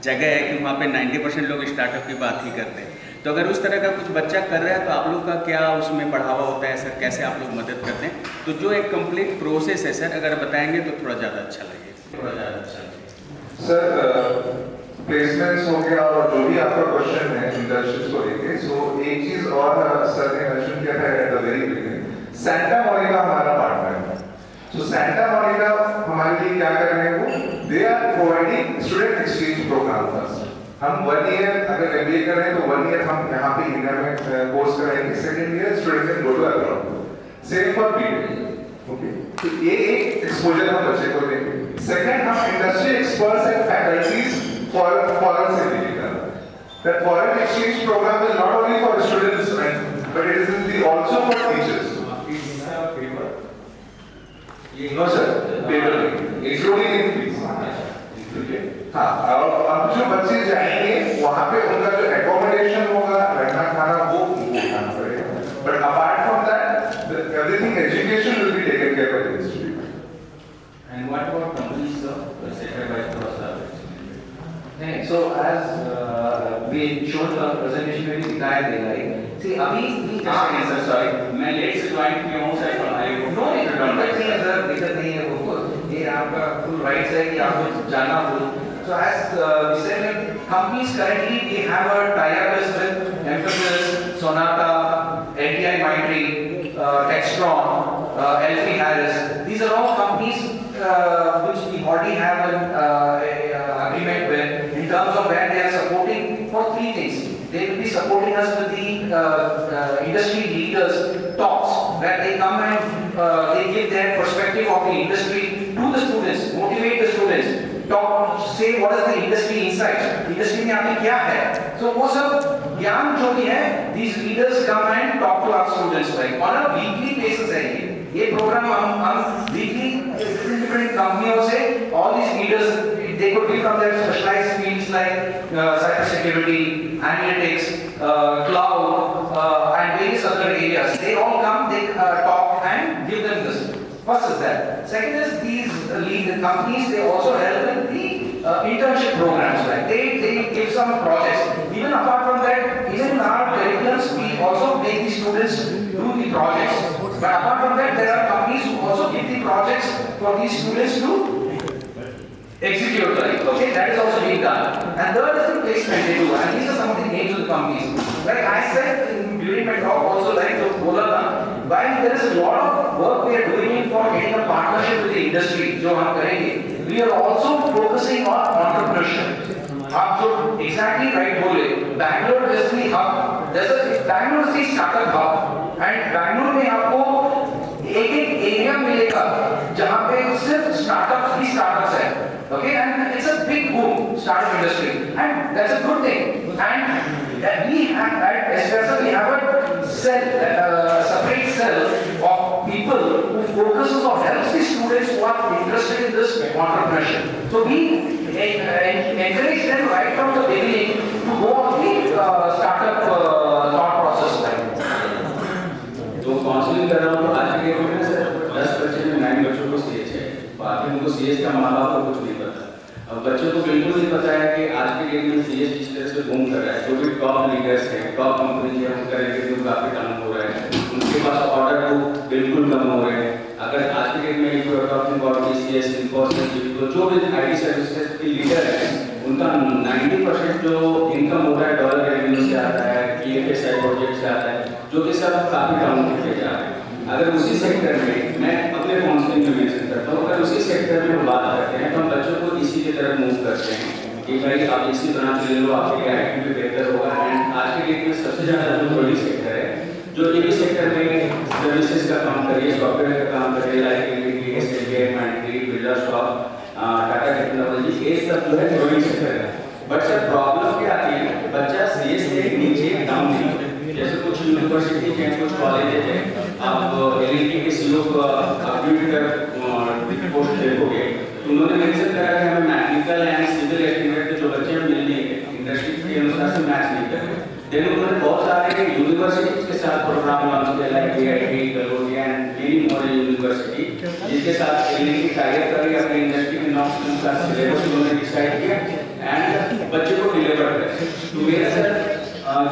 जगह है कि वहाँ पे 90% लोग स्टार्टअप की बात ही करते हैं. तो अगर उस तरह का कुछ बच्चा कर रहा है तो आप लोग का क्या उसमें बढ़ावा होता है सर, कैसे आप लोग मदद करते हैं? तो जो एक कंप्लीट प्रोसेस है सर, अगर बताएंगे तो थोड़ा ज़्यादा अच्छा लगेगा. सर प्लेसमेंट्स हो गया और जो भी आपका क्वेश्चन है इंटर्नशिप्स को लेके, सो एक चीज और सर ने मेंशन किया था at the very beginning, Santa Monica हमारा पार्टनर है. सो सैंटा मोनिका हमारे लिए क्या कर रहे हैं, वो they are providing student exchange program first. हम 1 ईयर अगर MBA कर रहे हैं तो 1 ईयर हम यहाँ पे इंडिया में कोर्स कराएंगे, second year student can go to abroad. Same for BTech. Okay, तो ये एक एक्सपोजर हम बच्चे को देंगे. सेकंड, हम industry experts and faculties foreign से लेकर. That foreign exchange program is not only for students, but it is also for teachers. No sir, paper including in fees. Okay. हाँ, और अब जो बच्चे जाएंगे वहाँ पे उनका जो accommodation होगा, रहना खाना वो उनको उठाना पड़ेगा. But apart from that, everything education will be taken care by the institute. And what about companies, sir? Sector by process. So as we showed the presentation में भी दिखाया गया है, see अभी सर सॉरी, मैं लेट से join किया हूँ सर. नो दिक्कत नहीं है वो, ये आपका फुल राइट्स है कि आपको जाना हो. So as we said, like companies currently we have a tie-up with Mphasis, Sonata, LTI Mindtree, Textron, L3 Harris. These are all companies which we already have an agreement with in terms of where they are supporting for three things. They will be supporting us with the industry leaders talks, where they come and they give their perspective of the industry to the students, motivate the students, talk, say what is the industry insights, industry में आगे क्या है. So वो सब ज्ञान जो भी है, these leaders come and talk to our students like on a weekly basis है ये program हम weekly different companiयों से all these leaders, they could be from their specialized fields like cyber security, analytics, cloud, and various other areas. They all come, they talk and give them this. First is that. Second is these lead companies, they also help in the internship programs, right? They give some projects. Even apart from that, even in our curriculums, we also make the students do the projects. But apart from that, there are companies who also give the projects for these students to execute, right? Okay, that is also being done. And third is the placement they do, and these are some of the names of the companies. Like I said during my talk also, like to Bola, while there is a lot of work we are doing for getting a partnership with the industry, जो हम करेंगे, we are also focusing on entrepreneurship. आप जो exactly right बोले, Bangalore is the hub. Bangalore is the startup hub, and Bangalore में आपको एक area मिलेगा जहाँ पे सिर्फ स्टार्टअप्स है. Okay, and it's a big boom, startup industry, and that's a good thing. And we have at Espresso, we have a cell, a separate cell of people who focuses on helps the students who are interested in this entrepreneurship. So we encourage them right from the beginning to go on the startup thought process line. तो counselling कर रहा हूँ आज के date में sir 10 बच्चे में 9 बच्चों को सीएच है, बाकी उनको सीएच का माँ बाप को कुछ नहीं पता. अब बच्चों को बिल्कुल नहीं पता है कि आज के डेट में सीएच किस तरह से बूम कर रहा है. जो भी टॉप लीडर्स हैं, टॉप कंपनी है, उनका रेवेन्यू काफी डाउन हो रहा है, उनके पास ऑर्डर बुक बिल्कुल कम हो रहे हैं. अगर आज के डेट में if you are talking about TCS, Infosys, तो जो भी IT सर्विसेज के लीडर हैं, उनका 90% जो इनकम हो रहा है डॉलर रेवेन्यू से आता है, PFSI प्रोजेक्ट से आता है, जो कि सब काफी डाउन होते जा रहे हैं. अगर उसी सेक्टर में मैं अपने काउंसलिंग में मेंशन करता हूँ, अगर उसी सेक्टर में हम बात करते हैं तो हम बच्चों को इसी की तरफ मूव करते हैं कि भाई आप इसी बना के ले लो, आपके लिए आईटी भी बेहतर होगा. एंड आज के डेट में सबसे ज़्यादा जो बड़ी सेक्टर है, जो ये भी सेक्टर में सर्विसेज का काम करिए, सॉफ्टवेयर का काम करिए, like builder shop, Tata technology, ये सब जो है ग्रोइंग सेक्टर है. बट सर प्रॉब्लम क्या आती है, बच्चा सीएस से नीचे डाउन नहीं होता. जैसे कुछ यूनिवर्सिटी हैं, कुछ कॉलेजेज हैं, आप एलएलटी के सीईओ को कंप्यूटर पोस्ट देखोगे तो उन्होंने मेंशन करा कि हमें मैकेनिकल एंड सिविल एस्टिमेट के जो बच्चे हैं मिलने इंडस्ट्री के अनुसार से मैच नहीं कर रहे. देन उन्होंने बहुत सारे यूनिवर्सिटीज के साथ प्रोग्राम लॉन्च किया लाइक आईआईटी, गलोरिया एंड मेनी मोर यूनिवर्सिटी, जिसके साथ एलएलटी टाइप करके अपनी इंडस्ट्री के नॉर्म्स का सिलेबस उन्होंने डिसाइड किया एंड बच्चों को डिलीवर करें. तो मेरा सर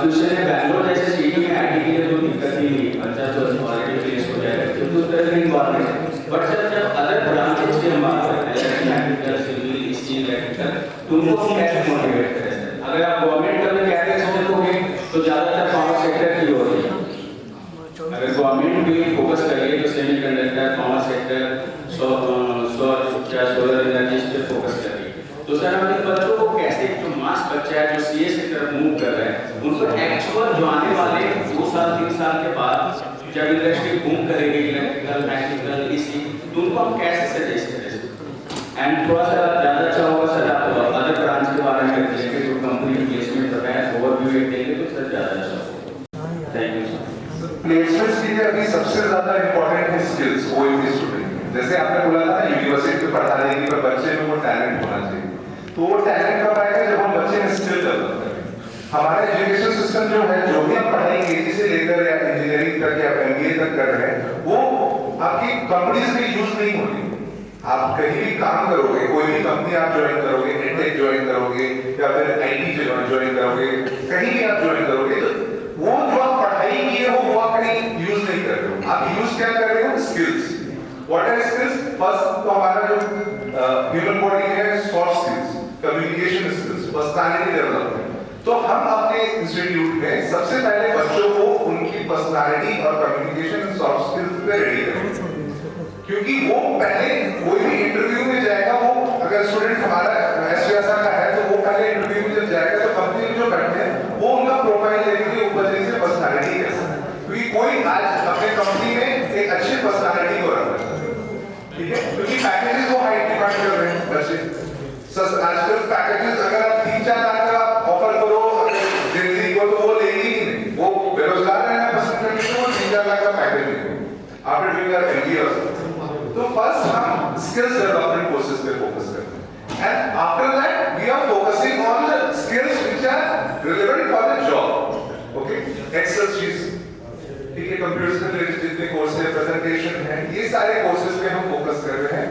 फ्यूचर में बैंगलोर जैसे सिटी में आईटी के लिए कोई दिक्कत नहीं है, बच्चा जो ऑलरेडी प्लेस हो जाएगा क्योंकि उस तरह की इन्वायरमेंट है. बट सर जब अदर ब्रांचेज की हम बात करते हैं मैकेनिकल, सिविल, स्टील, इलेक्ट्रिकल, तो उनको कैसे मोटिवेट करें सर? अगर आप गवर्नमेंट का भी कैरियर देखोगे तो ज़्यादातर पावर सेक्टर की हो रही है. अगर गवर्नमेंट भी फोकस करिए तो सेमीकंडक्टर, पावर सेक्टर, सौर सोलर एनर्जी पे फोकस करिए. तो सर हम इन बच्चों को कैसे, जो मास बच्चा है जो सीए से तरफ मूव कर रहे हैं, उनको एक्चुअल जो आने वाले 2 साल 3 साल के बाद जब इंडस्ट्री बूम करेगी इलेक्ट्रिकल, मैकेनिकल, इसी, तो उनको हम कैसे सजेस्ट करें? एंड थोड़ा सा ज़्यादा अच्छा होगा सर आप अदर ब्रांच के बारे में रिलेटेड जो कंपनी प्लेसमेंट बताया ओवरव्यू देंगे तो सर ज़्यादा अच्छा होगा. Thank you sir. प्लेसमेंट्स के लिए अभी सबसे ज्यादा इंपॉर्टेंट है स्किल्स. ओएमडी स्टूडेंट, जैसे आपने बोला था यूनिवर्सिटी में पढ़ा देंगे पर बच्चे में वो टैलेंट होना चाहिए. तो वो टैलेंट कब आएगा जब हम बच्चे में स्किल डेवलप करेंगे. हमारा एजुकेशन सिस्टम जो है, जो भी आप पढ़ाई केजी से लेकर या इंजीनियरिंग तक या एमबीए तक कर रहे हैं, वो आपकी कंपनीज में यूज नहीं होगी. आप कहीं भी काम करोगे, कोई भी कंपनी आप ज्वाइन करोगे, एडटेक ज्वाइन करोगे या फिर आईटी ज्वाइन करोगे, कहीं भी आप ज्वाइन करोगे, वो जो आप पढ़ाई की है वो आप कहीं यूज नहीं कर रहे हो. आप यूज क्या कर रहे हो? Skills. What are skills? First तो हमारा जो ह्यूमन बॉडी है, soft skills, communication skills, personality development. तो हम अपने इंस्टीट्यूट में सबसे पहले बच्चों को उनकी पर्सनालिटी और कम्युनिकेशन एंड सॉफ्ट स्किल्स पे रेडी करें. क्योंकि वो पहले कोई भी इंटरव्यू में जाएगा, वो अगर स्टूडेंट हमारा एसवीएसआर का है तो वो पहले इंटरव्यू कोई आज अपने कंपनी में एक अच्छी पर्सनालिटी को रखना चाहता है, ठीक है, क्योंकि पैकेजेस को हाई डिमांड कर रहे हैं वैसे आजकल पैकेजेस अगर आप 3-4 लाख का ऑफर करो जिंदगी को तो वो लेगी ही नहीं, वो बेरोजगार रहना पसंद करेंगे तो वो 3-4 लाख का पैकेज लेंगे आफ्टर डूइंग योर MBA। तो फर्स्ट हम स्किल्स डेवलपमेंट कोर्सेज पे फोकस करते हैं and after that we are focusing on the skills which are relevant for the job. Okay, Excel sheets, ठीक है, कंप्यूटर से रिलेटेड जितने कोर्स है, प्रेजेंटेशन है, ये सारे कोर्सेज पे हम फोकस कर रहे हैं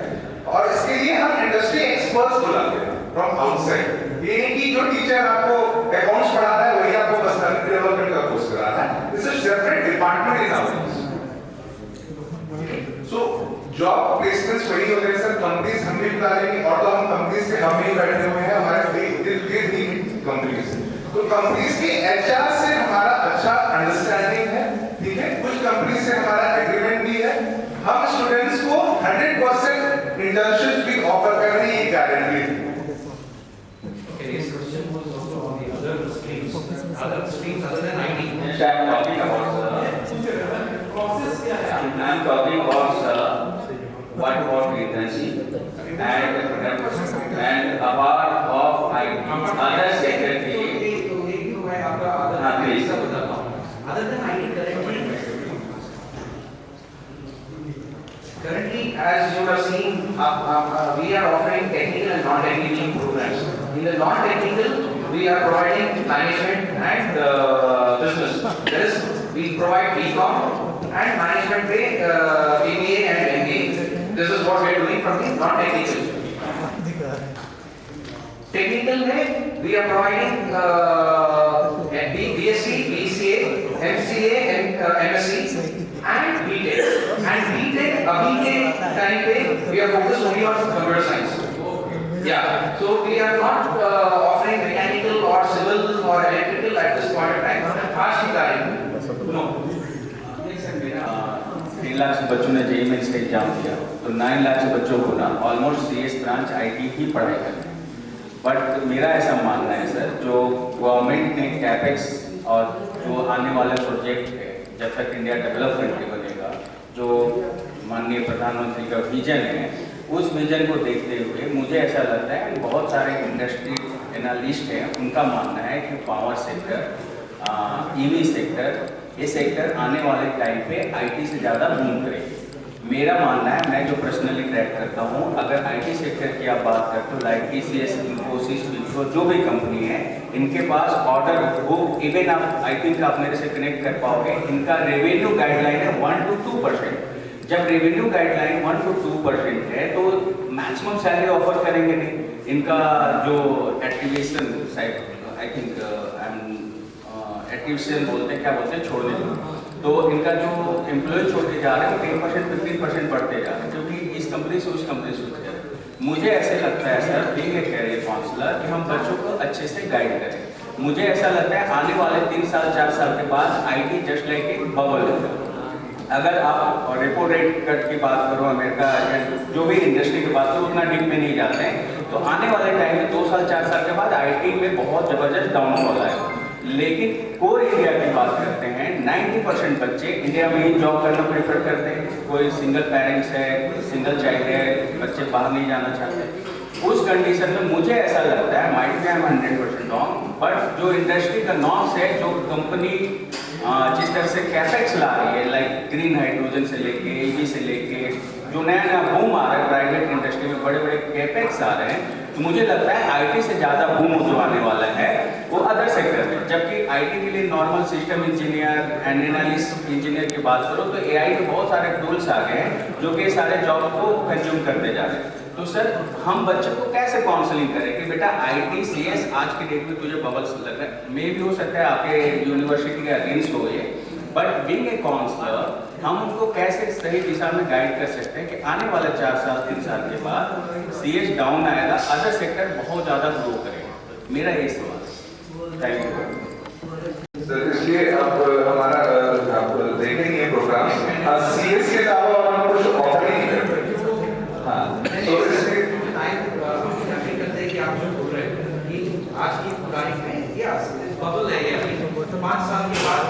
और इसके लिए हम इंडस्ट्री एक्सपर्ट्स बुलाते हैं फ्रॉम आउटसाइड। ये नहीं कि जो टीचर आपको अकाउंट्स पढ़ाता है वही आपको पर्सनालिटी डेवलपमेंट का कोर्स करा रहा है, this is separate department in our. So job placements वही होते हैं सर, कंपनीज हम भी बुला लेंगे और तो हम कंपनीज के हम ही बैठे हुए हैं, हमारे कंपनीज, तो कंपनीज के एचआर से हमारा अच्छा अंडरस्टैंडिंग है, ठीक है, कुछ कंपनी से हमारा एग्रीमेंट भी है, हम स्टूडेंट्स को 100% इंटर्नशिप भी ऑफर कर रहे हैं, ये गारंटी है। This question was also on the other streams other than IT. Which I am talking about, sir. I am talking about, sir, what about internship and apart of IT, other sector के please. Other than IT currently, as you have seen, we are offering technical and non-technical programs. In the non-technical, we are providing management and business. That is, we provide BCom and management पे BBA and MBA. This is what we are doing from the non-technical. Technical में we are providing BSc, BCA, MCA, MSc and BTech. And BTech अभी के time पे we are focused only on computer science. Yeah, so we are not offering mechanical or civil or electrical at this point of time. Fast regarding no. 3 lakh से बच्चों ने JEE mains का exam दिया, तो 9 लाख से बच्चों को ना ऑलमोस्ट CS ब्रांच IT ही पढ़ाई कर रहे हैं। बट मेरा ऐसा मानना है सर, जो गवर्नमेंट ने कैपेक्स और जो आने वाले प्रोजेक्ट है, जब तक इंडिया डेवलपमेंट नहीं बनेगा, जो माननीय प्रधानमंत्री का विजन है, उस विजन को देखते हुए मुझे ऐसा लगता है कि बहुत सारे इंडस्ट्री एनालिस्ट हैं, उनका मानना है कि पावर सेक्टर, EV सेक्टर, ये सेक्टर आने वाले टाइम पे IT से ज़्यादा बूम करेगी। मेरा मानना है, मैं जो पर्सनली ट्रैक करता हूँ, अगर IT सेक्टर की आप बात करते हो, लाइक TCS, इन्फोसिस, विप्रो, जो भी कंपनी है, इनके पास ऑर्डर बुक, इवन आप आई थिंक आप मेरे से कनेक्ट कर पाओगे, इनका रेवेन्यू गाइडलाइन है 1 to 2%। जब रेवेन्यू गाइडलाइन 1 to 2% है, तो मैक्सिमम सैलरी ऑफर करेंगे नहीं। इनका जो attribution side, I think attribution बोलते हैं, क्या बोलते हैं, छोड़ने दो, तो इनका जो एम्प्लॉय छोड़ते जा रहे हैं 10% 15% बढ़ते जा रहे हैं, क्योंकि इस कंपनी से उस कंपनी से उठ जाए। मुझे ऐसे लगता है sir, being a career counsellor, कि हम बच्चों को अच्छे से गाइड करें। मुझे ऐसा लगता है आने वाले 3 साल 4 साल के बाद IT just like a bubble है। अगर आप रेपो रेट कट की बात करो, अमेरिका या जो भी इंडस्ट्री की बात करो, उतना डीप में नहीं जाते हैं, तो आने वाले टाइम में 2 साल 4 साल के बाद IT में बहुत जबरदस्त डाउनफॉल आएगा। लेकिन कोर इंडिया की बात करते हैं, 90% बच्चे इंडिया में ही जॉब करना प्रेफर करते हैं। कोई सिंगल पेरेंट्स है, सिंगल चाइल्ड है, बच्चे बाहर नहीं जाना चाहते। उस कंडीशन में मुझे ऐसा लगता है, माइट में 100% रॉन्ग, बट जो इंडस्ट्री का नॉर्म्स है, जो कंपनी जिस तरह से कैपेक्स ला रही है, लाइक ग्रीन हाइड्रोजन से लेके EV से लेके जो नया नया बूम आ रहा है, प्राइवेट इंडस्ट्री में बड़े बड़े कैपेक्स आ रहे हैं, तो मुझे लगता है IT से ज़्यादा बूम जो आने वाला है वो अदर सेक्टर में। जबकि IT के लिए normal system engineer and analyst engineer की बात करो, तो AI के बहुत सारे टूल्स आ गए हैं जो कि सारे जॉब को कंज्यूम करते जा रहे हैं। तो सर, हम बच्चों को कैसे काउंसलिंग करें कि बेटा IT CS आज की डेट में तुझे बबल्स लग रहा है, मे भी हो सकता है आपके यूनिवर्सिटी के अगेंस्ट हो ये, बट बीइंग ए काउंसलर हम उनको कैसे सही दिशा में गाइड कर सकते हैं कि आने वाले 4 साल 3 साल के बाद CS डाउन आएगा, अदर सेक्टर बहुत ज़्यादा ग्रो करेगा। मेरा ये सवाल है। Thank you sir. इसलिए अब हमारा आप देखेंगे प्रोग्राम CS के अलावा हम कुछ ऑफर नहीं करते। हाँ, तो इसलिए करते हैं कि आप जो बोल रहे हैं कि आज की तारीख में ये बबल है, 5 साल के बाद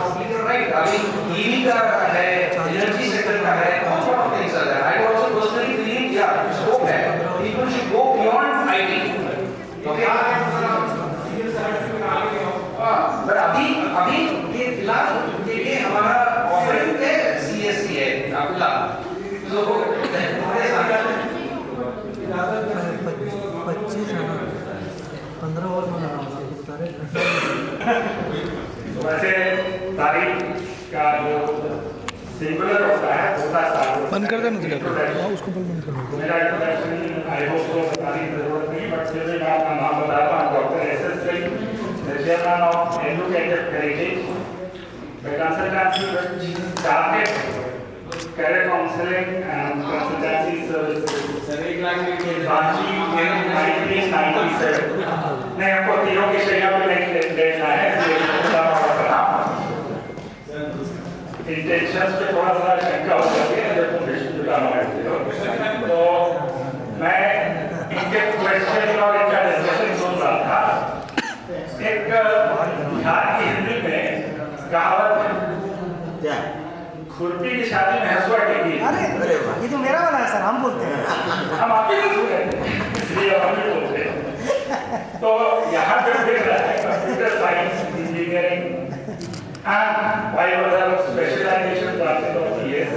राइट, अभी EV बिजली का है, एनर्जी सेक्टर का है, बहुत lot of things are there. I also personally believe, yeah, scope है. People should go beyond IT. Okay? पर अभी ये फिलहाल देखिए हमारा ऑफरिंग है CSC है आपका तो हमारे साथ 25 है ना 15 और मना वैसे तारीख का जो सिंगुलर होता है बंद कर देना तुझे उसको बंद कर दो मेरा इंट्रोडक्शन आई होप तो बताने की जरूरत नहीं बट फिर भी मैं अपना नाम बताता हूँ doctor SS Singh chairman of educated heritage The consultancy started career counseling and consultancy services. Ranchi in 1997. नहीं हमको तीनों की श्रेणियों पे नहीं देखना है इंटेंशंस पे थोड़ा सा शंका हो जाती है जब तुम विश्वविद्यालय में आते हो तो मैं इनके क्वेश्चन और इनका डिस्कशन सुन रहा था एक बिहार की हिंदी में कहावत है खुरपी की शादी में हंसुआ टेकी। अरे ये तो मेरा वाला है सर हम बोलते हैं हम आप ही को सुन रहे थे इसलिए हम भी बोलते हैं तो यहाँ पे देख रहा है computer science engineering and whatever specialization branches of CS.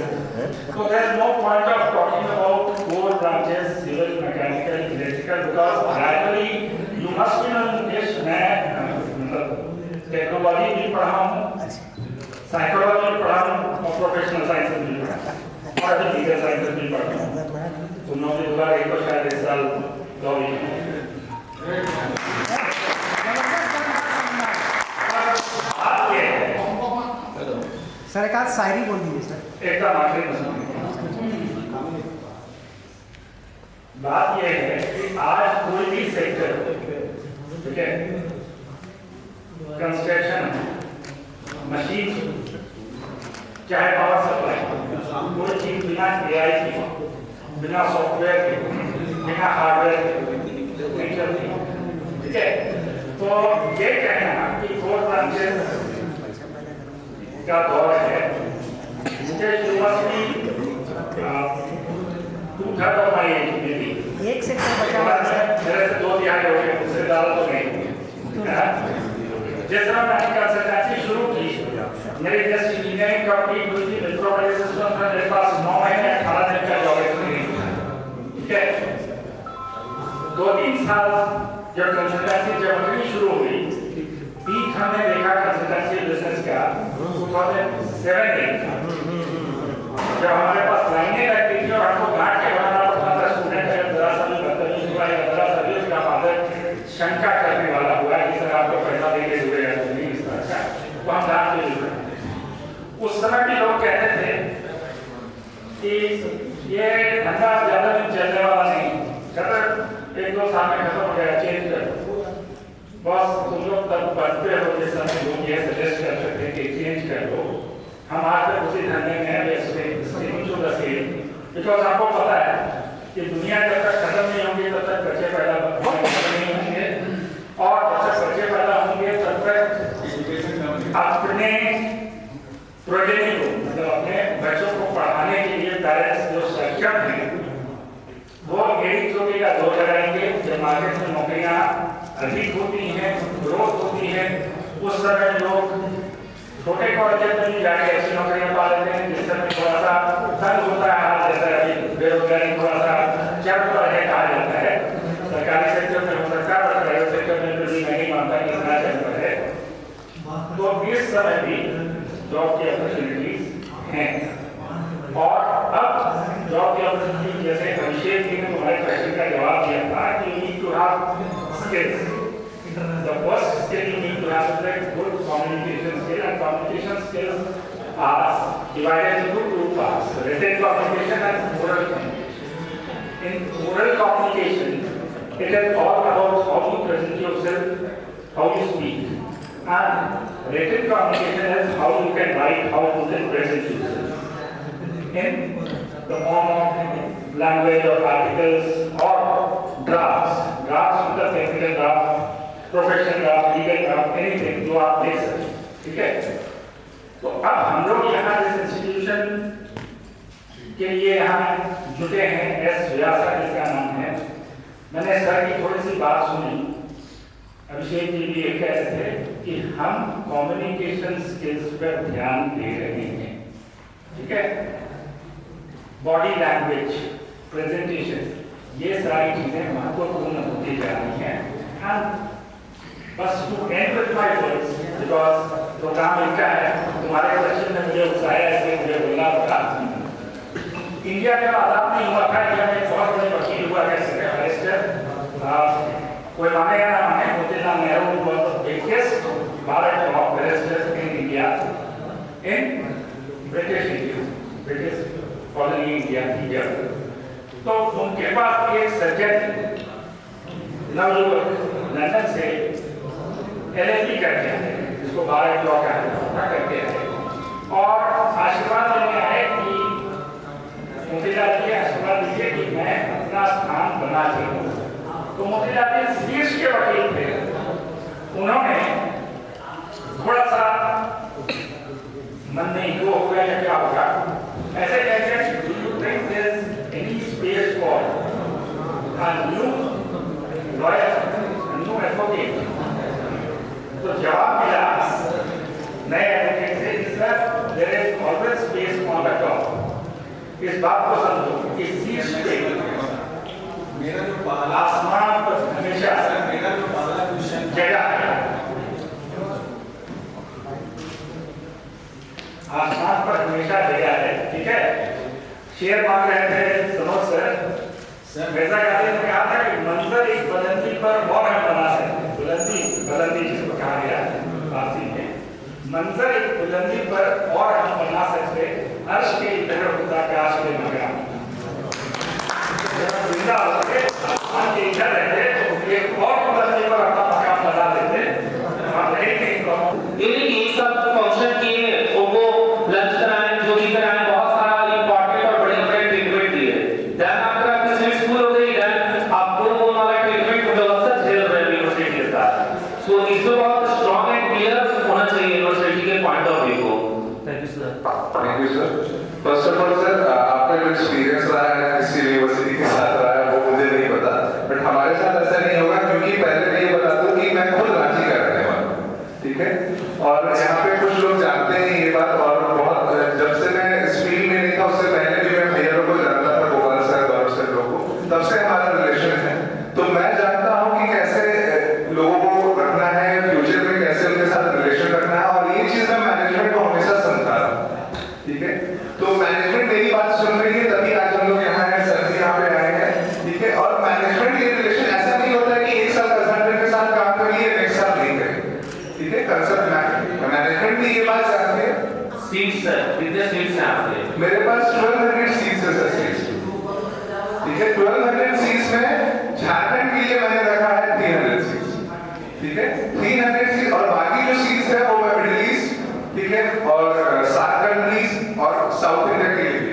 So there is no point of talking about core branches, civil, mechanical, electrical, because primarily you must be knowing English. मैं टेक्नोलॉजी भी पढ़ा हूँ, साइकोलॉजी भी पढ़ा हूँ और professional sciences भी पढ़ा हूँ और अभी लीगल साइंसेस भी पढ़ा हूँ। तुम लोग 2001 को शायद इस साल सर एक आध शायरी बोल दीजिए सर एकदम आखिरी बात यह है कि आज कोई भी सेक्टर ठीक है कंस्ट्रक्शन मशीन चाहे पावर सप्लाई कोई चीज बिना AI की बिना सॉफ्टवेयर के बिना हार्डवेयर के नहीं चलती ठीक है तो ये कहना कि फोर ब्रांचेस का दौर है इसके university two third of my age में भी एक सेक्टर बचा हुआ है मेरे से 2 तिहाई हो गए उससे ज़्यादा तो नहीं जिस तरह मैंने कंसल्टेंसी शुरू की मेरी जस्ट इंजीनियरिंग कंप्लीट हुई थी विप्रो वाले सिस्टम में मेरे पास 9 महीने 18 दिन का जॉब एक्सपीरियंस ठीक है 2-3 साल जब कंसल्टेंसी जब शुरू हुई पीक हमने देखा कंसल्टेंसी बिजनेस का 2007 जब हमारे पास लाइनें लगती थी और हमको गांठ के बनाना पड़ता था स्टूडेंट है जरा सा भी बदतमीज हुआ या जरा सा भी उसका फादर शंका करने वाला हुआ कि सर आपको पैसा देके जुड़े हैं तो नहीं इस तरह का तो हम गांठ के जुड़े उस समय भी लोग कहते थे कि ये धंधा ज्यादा दिन चलने वाला नहीं कहते 1-2 साल में खत्म हो गया चेंज कर बस तुम लोग तब बढ़ते हो जिस समय लोग ये सजेस्ट कर सकते हैं कि चेंज कर दो हम आज तक उसी धंधे में हैं बिकॉज आपको पता है कि दुनिया जब तक खत्म नहीं होगी तब तक बच्चे पैदा नहीं होंगे और जब तक बच्चे पैदा होंगे तब तक अपने प्रोजेनी को मतलब अपने बच्चों को पढ़ाने के लिए पेरेंट्स जो सक्षम हैं वो एडी चोटी का दौर लगाएंगे जब मार्केट में नौकरियां अधिक होती हैं ग्रोथ होती है उस समय लोग छोटे कॉलेज में भी जाके ऐसी नौकरियां पा लेते हैं जिस समय थोड़ा सा तंग होता है हाल जैसा अभी बेरोजगारी थोड़ा सा चल पर है कहा जाता है सरकारी सेक्टर में हो सकता है पर प्राइवेट सेक्टर में भी मैं नहीं मानता कि इतना चल पर है तो इस समय भी जॉब की अपॉर्चुनिटीज हैं और अब जॉब की अपॉर्चुनिटी जैसे अभिषेक जी ने तुम्हारे क्वेश्चन का जवाब दिया था कि you need to have skills The first skill you need to have is a good communication skill, and communication skills are divided into 2 parts: written communication and oral communication. In oral communication, it is all about how you present yourself, how you speak, and written communication is how you can write, how you can present yourself in the form of language or articles or drafts. Drafts with the technical draft. Professional graph legal graph anything जो आप देख सकते ठीक है तो अब हम लोग यहाँ इस इंस्टीट्यूशन के लिए यहाँ जुटे हैं, एस व्यासा जिसका नाम है। मैंने सर की थोड़ी सी बात सुनी, अभिषेक जी भी ये कह रहे थे कि हम कम्युनिकेशन स्किल्स पर ध्यान दे रहे हैं, ठीक है, बॉडी लैंग्वेज, प्रेजेंटेशन, ये सारी चीजें महत्वपूर्ण होती जा रही हैं। एंड बस to end with my words, because program इनका है, तुम्हारे क्वेश्चन ने मुझे उकसाया, इसलिए मुझे बोलना पड़ा। इंडिया का आजाद नहीं हुआ था, इंडिया में बहुत बड़े वकील हुआ करते थे, बैरिस्टर, कोई माने या ना माने, Motilal Nehru was the biggest Bharat of barrister's in India, in British colony India. तो उनके पास एक सर्जन लंदन से LLB करते हैं, जिसको भारत लॉ का करते हैं, और आशीर्वाद लेने आए कि मोतीलाल जी आशीर्वाद दीजिए कि मैं अपना स्थान बना सकूं। तो मोतीलाल जी शीर्ष के वकील थे, उन्होंने थोड़ा सा मन नहीं हो गया या क्या होगा, ऐसे कहते, do you think there is any space for a new lawyer, new advocate? तो जवाब मिला नए एडवोकेट से, sir there is always space on the top. इस बात को समझो कि शीर्ष पे मेरा जो आसमान पर हमेशा मेरा जो पहला क्वेश्चन जगह है, आसमान पर हमेशा जगह है, ठीक है। शेर मांग रहे थे सनोज सर, मिर्जा गाजी ने कहा था कि मंजर एक बुलंदी पर और हम बना सकते हैं, बुलंदी जिसको कहा गया है फारसी में, मंजर एक बुलंदी पर और हम बना सकते, अर्श के इधर होता काश के मकान, जिंदा होते आसमान के इधर रहते तो एक और बुलंदी पर अपना मकान बना देते, और नहीं ये सब फंक्शन किए, उनको लंच कराएं, जो भी कराएं, बहुत सारा इंपॉर्टेंट और बड़े ट्रीटमेंट दिए। देन आफ्टर आपकी स्विच स्कूल हो गई, देन आपको वो वाला ट्रीटमेंट व्यवस्था झेल रहे हैं यूनिवर्सिटी के साथ। सो इसमें बहुत स्ट्रांग एंड क्लियर होना चाहिए यूनिवर्सिटी के पॉइंट ऑफ व्यू को। Thank you sir. Thank you sir. First of all sir, आपका जो एक्सपीरियंस रहा है किसी यूनिवर्सिटी के साथ रहा है वो मुझे नहीं पता, बट हमारे साथ ऐसा नहीं होगा, क्योंकि पहले मैं ये बता दूं कि मैं खुद रांची का रहने वाला हूं, ठीक है, और यहाँ पे कुछ लोग जानते हैं ये बात, और बहुत जब से मैं इस फील्ड में नहीं था उससे पहले भी मैं भैया लोगों को जानता था, गोपाल सर, गौरव सर लोगों को, तब से हमारा रिलेशन है, तो मैं जानता हूँ कि कैसे लोगों को रखना है, फ्यूचर में कैसे उनके साथ रिलेशन रखना है, और ये चीज मैं मैनेजमेंट को हमेशा समझा रहा हूँ, ठीक है। तो मैनेजमेंट मेरी बात सुन रही है, तभी आज हम लोग यहाँ हैं, सर भी यहाँ पे आए हैं, ठीक है, और मैनेजमेंट के रिलेशन ऐसा नहीं होता है कि एक साल कंसल्टेंट के साथ काम करिए, नेक्स्ट साल नहीं करिए, ठीक है। कंसल्टेंट मैनेजमेंट भी ये बात जानते हैं। सीट्स सर, कितने सीट्स हैं आपके? मेरे पास 1200 सीट्स है सर, ठीक है। 1200 सीट्स में झारखंड के लिए मैंने रखा है 300 सीट्स, ठीक है, 300 सीट, और बाकी जो सीट्स है वो मैं मिडिल ईस्ट, ठीक है, और साउथ कंट्रीज और साउथ इंडिया के लिए।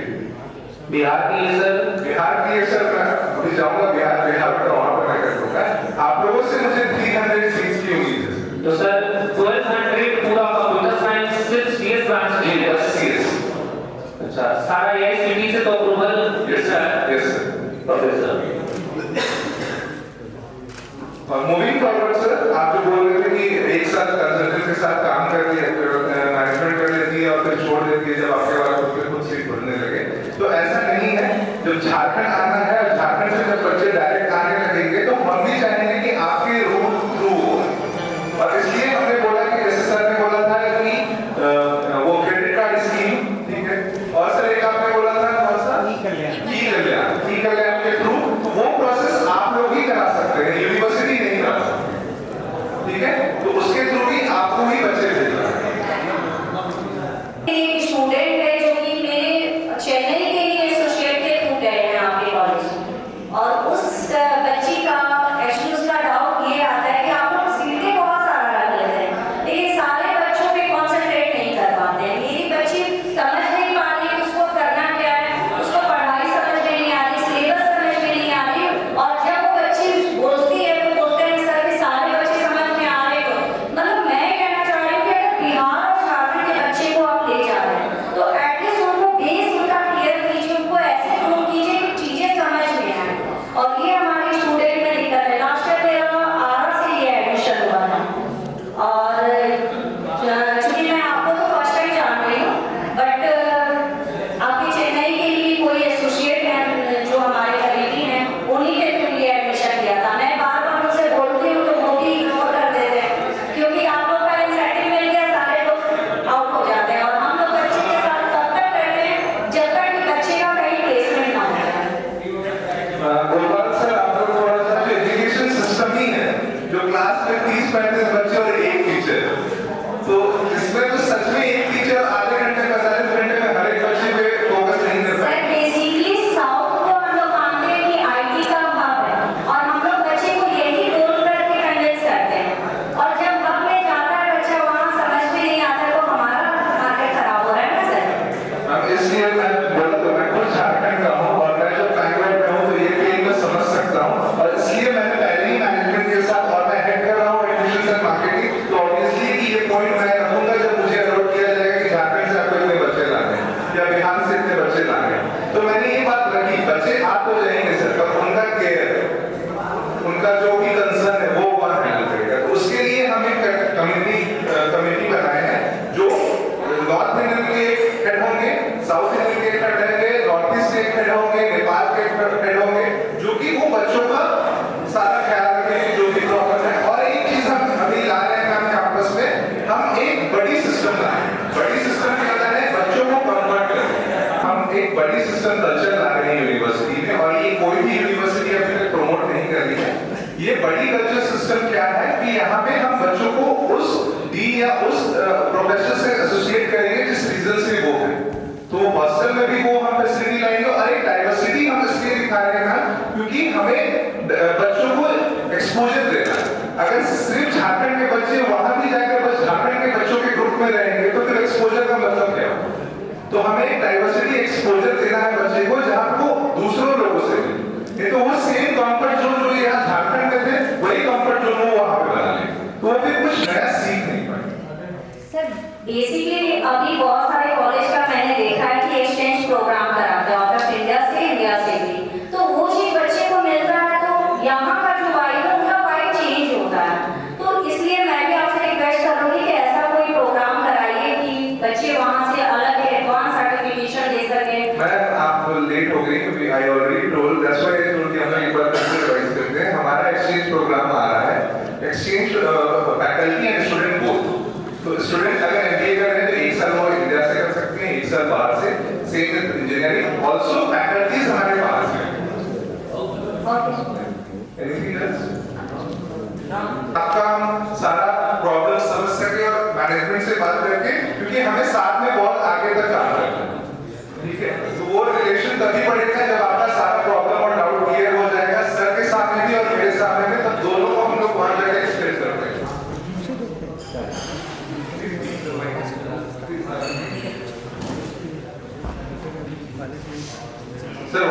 बिहार के लिए सर? बिहार के लिए सर मैं अभी जाऊंगा बिहार का वहां पर मैं कर दूंगा। आप लोगों से मुझे 300 सीट्स की उम्मीद है। तो सर 1200 पूरा कंप्यूटर साइंस सिर्फ CS ब्रांच के लिए? बस CS। अच्छा, सारा AICTE से तो approval? Yes sir, yes sir. Professor, और मूविंग फॉरवर्ड सर, आप जो बोल रहे थे कि एक साथ कंसल्टेंट के साथ काम कर लिया, मैनेजमेंट कर लेती है और फिर छोड़ देती है जब आपके बाद खुद सीट बढ़ने लगे, तो ऐसा नहीं है। जब झारखंड आना है और झारखंड से जब बच्चे डायरेक्ट आने लगेंगे तो हम भी चाहेंगे कि आपके रूट थ्रू हो, और इसलिए हमने बोला कि जैसे सर ने बोला था कि वो क्रेडिट कार्ड स्कीम, ठीक है, और सर एक आपने बोला था कौन सा, ई कल्याण के थ्रू वो प्रोसेस आप लोग ही करा सकते हैं, यूनिवर्सिटी नहीं करा सकती, ठीक है, तो उसके थ्रू भी आपको ही बच्चे भेजना है। एक स्टूडेंट है जो कि मेरे चेन्नई के लिए एसोसिएट के थ्रू गए हैं आपके कॉलेज, और उस बच्ची का एक्चुअली उसका डाउट ये आता है कि आप लोग सीटें बहुत सारा रख लेते हैं, लेकिन सारे बच्चों पे कॉन्सेंट्रेट नहीं कर पाते हैं। मेरी बच्ची समझ नहीं पा रही है उसको करना क्या है, उसको पढ़ाई समझ में नहीं आ रही, सिलेबस समझ में नहीं आ रही, और जब वो बच्ची बोलती है वो बोलते हैं सर कि सारे बच्चे समझ में आ रहे हो। मतलब मैं कहना चाह रही हूँ कि अगर बिहार और झारखंड के बच्चे को आप बड़ी सिस्टम कल्चर ला रहे हैं यूनिवर्सिटी में, और ये कोई भी यूनिवर्सिटी अभी तक प्रमोट नहीं कर रही है। ये बड़ी कल्चर सिस्टम क्या है कि यहाँ पे हम बच्चों को उस डी या उस प्रोफेसर से एसोसिएट करेंगे जिस रीजन से वो है। तो हॉस्टल में भी वो हम फैसिलिटी लाएंगे, और एक डाइवर्सिटी हम इसलिए दिखा रहे हैं क्योंकि हमें बच्चों को एक्सपोजर देना है। अगर सिर्फ झारखंड के बच्चे वहां भी जाकर बस झारखंड के बच्चों के ग्रुप में रहेंगे तो फिर एक्सपोजर का मतलब क्या होगा? तो हमें एक डाइवर्सिटी एक्सपोजर देना है बच्चे को जहां वो दूसरों लोगों से नहीं, तो वो सेम कंफर्ट जोन जो यहाँ झारखंड में थे वही कंफर्ट जोन वो वहां पे बना ले, तो वो फिर कुछ नया सीख नहीं पाए। सर बेसिकली अभी बहुत सारे कॉलेज का मैंने देखा है कि एक्सचेंज प्रोग्राम कराते हैं आउट ऑफ इंडिया से भी, तो वो चीज बच्चे को मिलता है तो यहाँ का जो वाइब है उनका वाइब चेंज होता है। तो इसलिए मैं भी आपसे रिक्वेस्ट करूंगी कि ऐसा कोई प्रोग्राम कराइए कि बच्चे वहाँ से अलग एडवांस सर्टिफिकेशन ले सकें। मैम आप लेट हो गई क्योंकि I already told, that's why I told कि हम एक बार फिर रिवाइज करते हैं। हमारा एक्सचेंज प्रोग्राम आ रहा है, exchange faculty and student both. तो स्टूडेंट अगर एमबीए कर रहे हैं तो एक साल वो इंडिया से कर सकते हैं, एक साल बाहर से, same with engineering. Also faculties हमारे पास हैं। Anything else? आपका हम सारा प्रॉब्लम समझ सके और मैनेजमेंट से बात करके, क्योंकि हमें साथ में बहुत आगे तक काम करना है, ठीक है? तो वो रिलेशन तभी बढ़ेगा जब आपका सारा प्रॉब्लम और डाउट क्लियर हो जाएगा, सर के सामने भी और मेरे सामने भी, तब दोनों को हम लोग वहां जाकर एक्सप्रेस कर पाएंगे। सर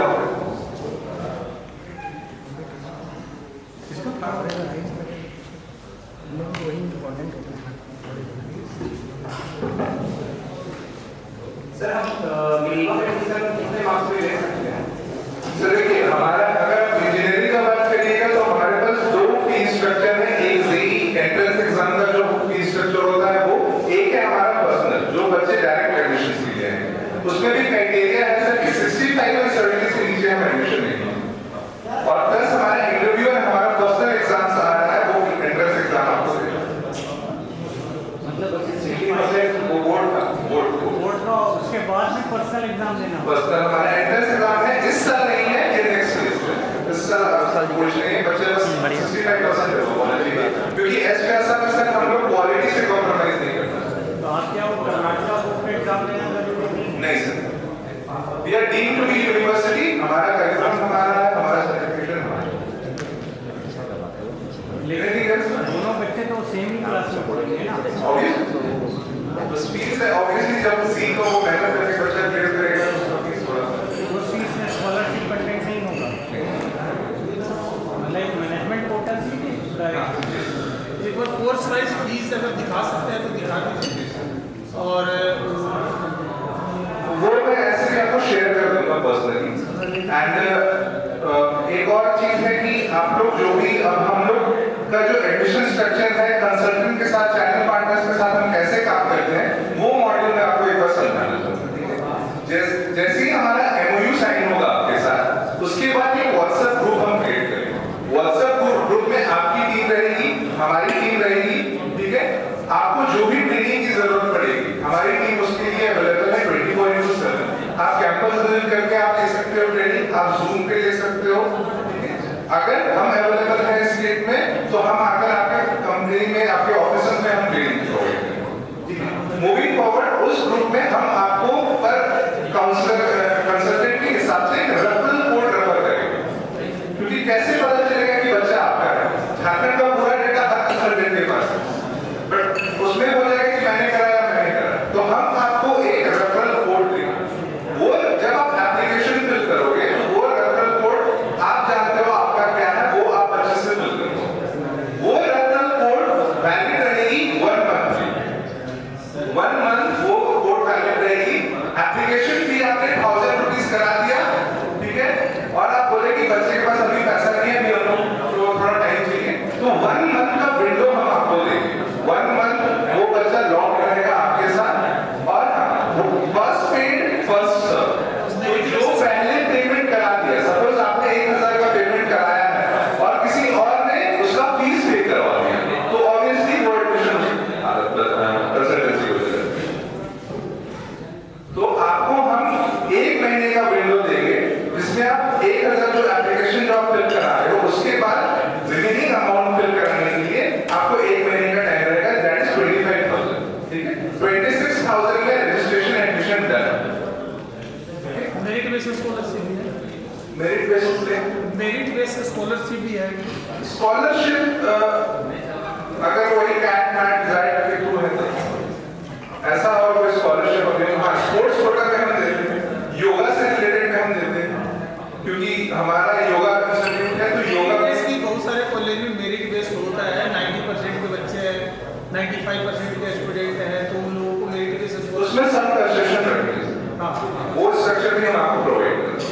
सर हम मिनिमम एडमिशन कितने मार्क्स पे ले सकते हैं? सर देखिए, हमारा अगर इंजीनियरिंग का बात करिएगा तो हमारे पास दो फी स्ट्रक्चर है। एक जेईई एंट्रेंस एग्जाम का जो फी स्ट्रक्चर होता है वो, एक है हमारा पर्सनल जो बच्चे डायरेक्ट एडमिशन के लिए हैं, उसमें भी क्राइटेरिया है सर कि 65 और 70 से नीचे हम एडमिशन नहीं देंगे। और प्लस हमारा इंटरव्यू और हमारा पर्सनल एग्जाम्स आ रहा है, वो एंट्रेंस एग्जाम आपको देना, मतलब 60% वो बोर्ड का उसके बाद में पर्सनल एग्जाम देना। पर्सनल हमारा एंट्रेंस एग्जाम है, इस साल नहीं है, ये नेक्स्ट ईयर है। इस साल कुछ नहीं है, बच्चे बस 65% होना चाहिए, क्योंकि एसपीएसआर में सर हम लोग क्वालिटी से कॉम्प्रोमाइज नहीं करते। तो आप क्या वो कर्नाटका बोर्ड का एग्जाम देना जरूरी नहीं sir, we are deemed to be university, हमारा करिकुलम हमारा है, हमारा सर्टिफिकेशन हमारा है। दोनों बच्चे तो सेम ही क्लास में पढ़ेंगे ना। ऑब्वियसली बस फीस है, ऑब्वियसली जब सी को वो मेहनत करके बच्चा क्लियर करेगा तो उसका फीस थोड़ा वो फीस में स्कॉलरशिप कंटेंट नहीं होगा, मतलब मैनेजमेंट कोटा से एक बार कोर्स वाइज फीस अगर दिखा सकते हैं तो दिखा दीजिए। और वो मैं ऐसे भी आपको शेयर कर दूंगा पर्सनली। एंड एक और चीज है कि आप लोग जो भी, अब हम लोग का जो एडमिशन स्ट्रक्चर है कंसल्टेंट के साथ, चैनल पार्टनर्स के साथ हम कैसे काम करते हैं, वो मॉड्यूल में आपको एक बार समझाना चाहूंगा, ठीक है? जैसे ही हमारा एमओयू साइन होगा आपके साथ, उसके बाद एक व्हाट्सएप ग्रुप हम क्रिएट करेंगे। व्हाट्सएप ग्रुप में आपकी टीम रहेगी, हमारी टीम रहेगी, ठीक है? आपको जो भी ट्रेनिंग की जरूरत पड़ेगी, हमारी टीम उसके लिए अवेलेबल है 24/7। आप कैंपस विजिट करके आप ले सकते हो ट्रेनिंग, आप जूम पे ले सकते हो, ठीक है? अगर हम अवेलेबल हैं स्टेट में तो हम आकर आपके कंपनी में, आपके ऑफिस में हम ट्रेनिंग प्रोवाइड करेंगे, ठीक है? मूविंग फॉरवर्ड उस ग्रुप में हम आपको पर कंसल्टेंट के हिसाब से रेफरल कोड रेफर करेंगे, क्योंकि कैसे पता चलेगा कि बच्चा आपका है? झारखंड का पूरा डेटा हर कंसल्टेंट के पास है, बट उसमें बोल जाएगा कि मैंने कराया, मैंने कराया, तो हम आपको एक रेफरल कोड देंगे। वो जब आप एप्लीकेशन फिल करोगे तो वो रेफरल कोड आप जानते हो आपका क्या है, वो आप अच्छे से फिल करोगे। वो रेफरल कोड वैलिड रहेगी 1 मंथ, 1 मंथ वो कोड बेस्ड स्कॉलरशिप भी है। मेरिट बेसिस पे मेरिट बेस्ड स्कॉलरशिप भी है। स्कॉलरशिप अगर वही कैट मैट जाए के थ्रू है तो ऐसा और कोई स्कॉलरशिप अभी हाँ स्पोर्ट्स कोटा में हम देते हैं, योगा से रिलेटेड में हम देते हैं क्योंकि हमारा योगा इंस्टीट्यूट है तो योगा बेस की बहुत सारे कॉलेज में मेरिट बेस्ड होता है। 90% के बच्चे हैं, 95% के स्टूडेंट हैं, तो उन लोगों को मेरिट बेस्ड उसमें सब कंसेशन रखेंगे। हाँ वो स्ट्रक्चर भी हम आपको प्रोवाइड करेंगे।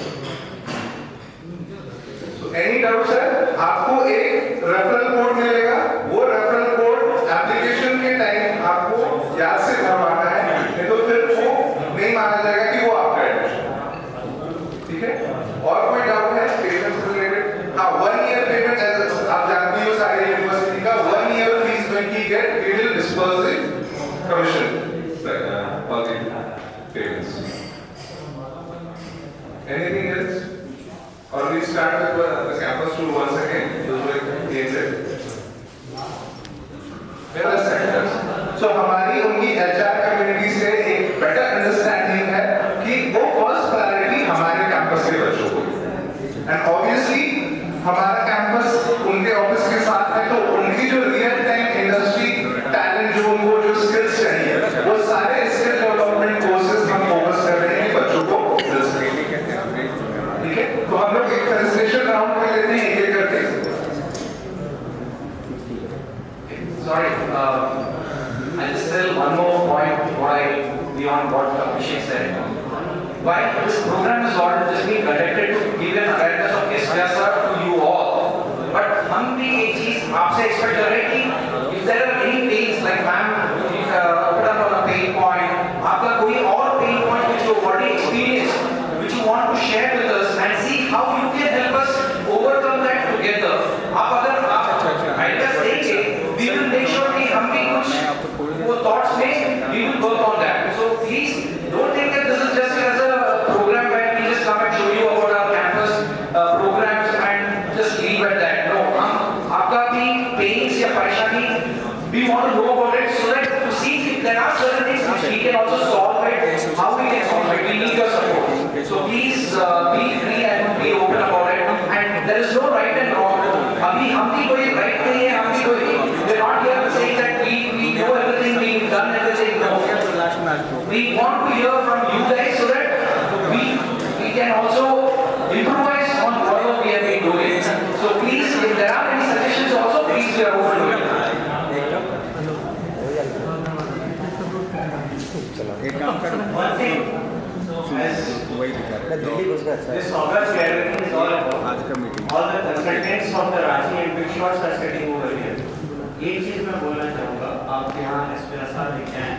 एनी डाउट सर, आपको एक रेफरल कोड मिलेगा, वो रेफरल कोड एप्लीकेशन के टाइम आपको याद से भरवाना है, नहीं तो फिर वो नहीं माना जाएगा कि वो आपका एडमिशन। ठीक है, और कोई डाउट है पेमेंट से रिलेटेड? हाँ, 1 ईयर पेमेंट, आप जानती हो सारी यूनिवर्सिटी का 1 year fees when we get we will disperse the commission all the payments. Anything else? Or we start with the campus tour once again? Those were created. Well said. So हमारी उनकी HR community से एक better understanding है कि वो first priority हमारे campus के बच्चों को, and obviously हमारा कैंपस उनके ऑफिस के साथ है तो उनकी जो रियल टाइम इंडस्ट्री टैलेंट जो उनको जो स्किल्स चाहिए वो सारे स्किल डेवलपमेंट कोर्सेज हम फोकस कर रहे हैं बच्चों को मिल सके। ठीक है, तो हम लोग एक रजिस्ट्रेशन राउंड कर लेते हैं एक एक करके। Sorry, I'll just tell one more point beyond what Abhishek said. Why this program is all just being conducted to give an awareness of SVSR to you all. But हम भी एक चीज आपसे एक्सपेक्ट कर रहे हैं कि if there are any things like ma'am put up on a pain point, आपका कोई और pain point which you already experienced, which you want to share with us and see how you can help us overcome that together. आप अगर ideas देंगे, we will make sure कि हम भी कुछ वो thoughts में we will work on that. So please don't think that this is just as a program where we just come and show you about our campus programs and just leave at that. No, हम आपका भी pains या परेशानी we want to know about it so that to see if there are certain things which we can also solve it, how we can solve it. We need your support. So please be free and be open about it. And there is no right and wrong. अभी हम भी कोई right नहीं है, हम भी कोई we're not here to say that we know everything, we've done everything. No. We want to hear from you guys so that we can also improvise on whatever we have been doing. So please, if there are any suggestions also, please we are open to it. One thing, this August gathering is all about. All the consultants from the Ranchi and Big Shots are sitting over here. एक चीज मैं बोलना चाहूँगा, आप यहाँ SVSR देखते हैं,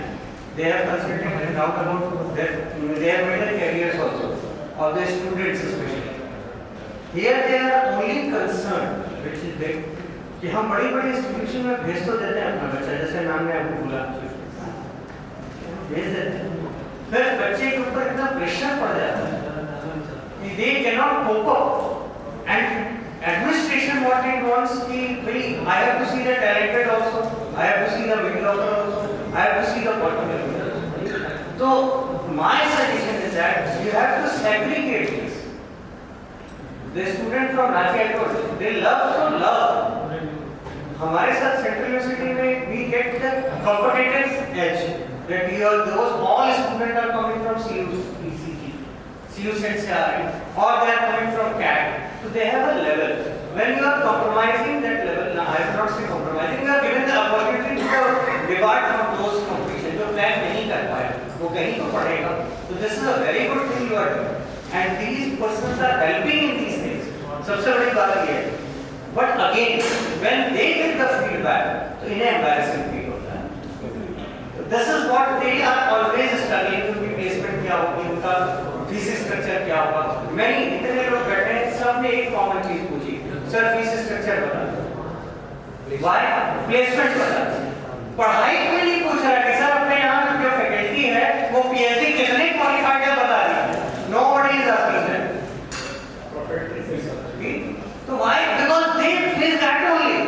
they have consulted and talked about that they have made their careers also, of the students especially. Here they are only concerned, which is big, कि हम बड़ी-बड़ी इंस्टीट्यूशन में भेज तो देते हैं अपना बच्चा, जैसे नाम ने आपको बोला, भेज देते हैं, फिर बच्चे के ऊपर इतना प्रेशर पड़ जाता है कि they cannot cope up, and administration what it wants कि भाई I have to see the talented also, I have to see the mediocre also, I have to see the particular also. So my suggestion is that you have to segregate this. The student from Ranchi Airport, they love so love. हमारे साथ central university में we get the competitive edge that those all students are coming from CU sets से आ रहे हैं or they are coming from CAT, so they have a level. When you are compromising that level, I will not say compromising, you are given the opportunity to depart from those competition जो plan नहीं कर पाए, वो कहीं तो पढ़ेगा. So this is a very good thing you are doing, and these persons are helping in these things. सबसे बड़ी बात ये है. But again, when they get the feedback, तो इन्हें embarrassing feel होता है. This is what they are always struggling to be placement क्या होगी, उनका फीस स्ट्रक्चर क्या होगा. मैंने इतने लोग बैठे हैं, सबने एक कॉमन चीज पूछी, सर फीस स्ट्रक्चर बता दो. Why? प्लेसमेंट बता दो. पढ़ाई कोई नहीं पूछ रहा कि सर अपने यहाँ जो फैकल्टी है वो PhD कितने क्वालिफाइड है बता रही है. Nobody is asking that. तो why? Because they feel that only.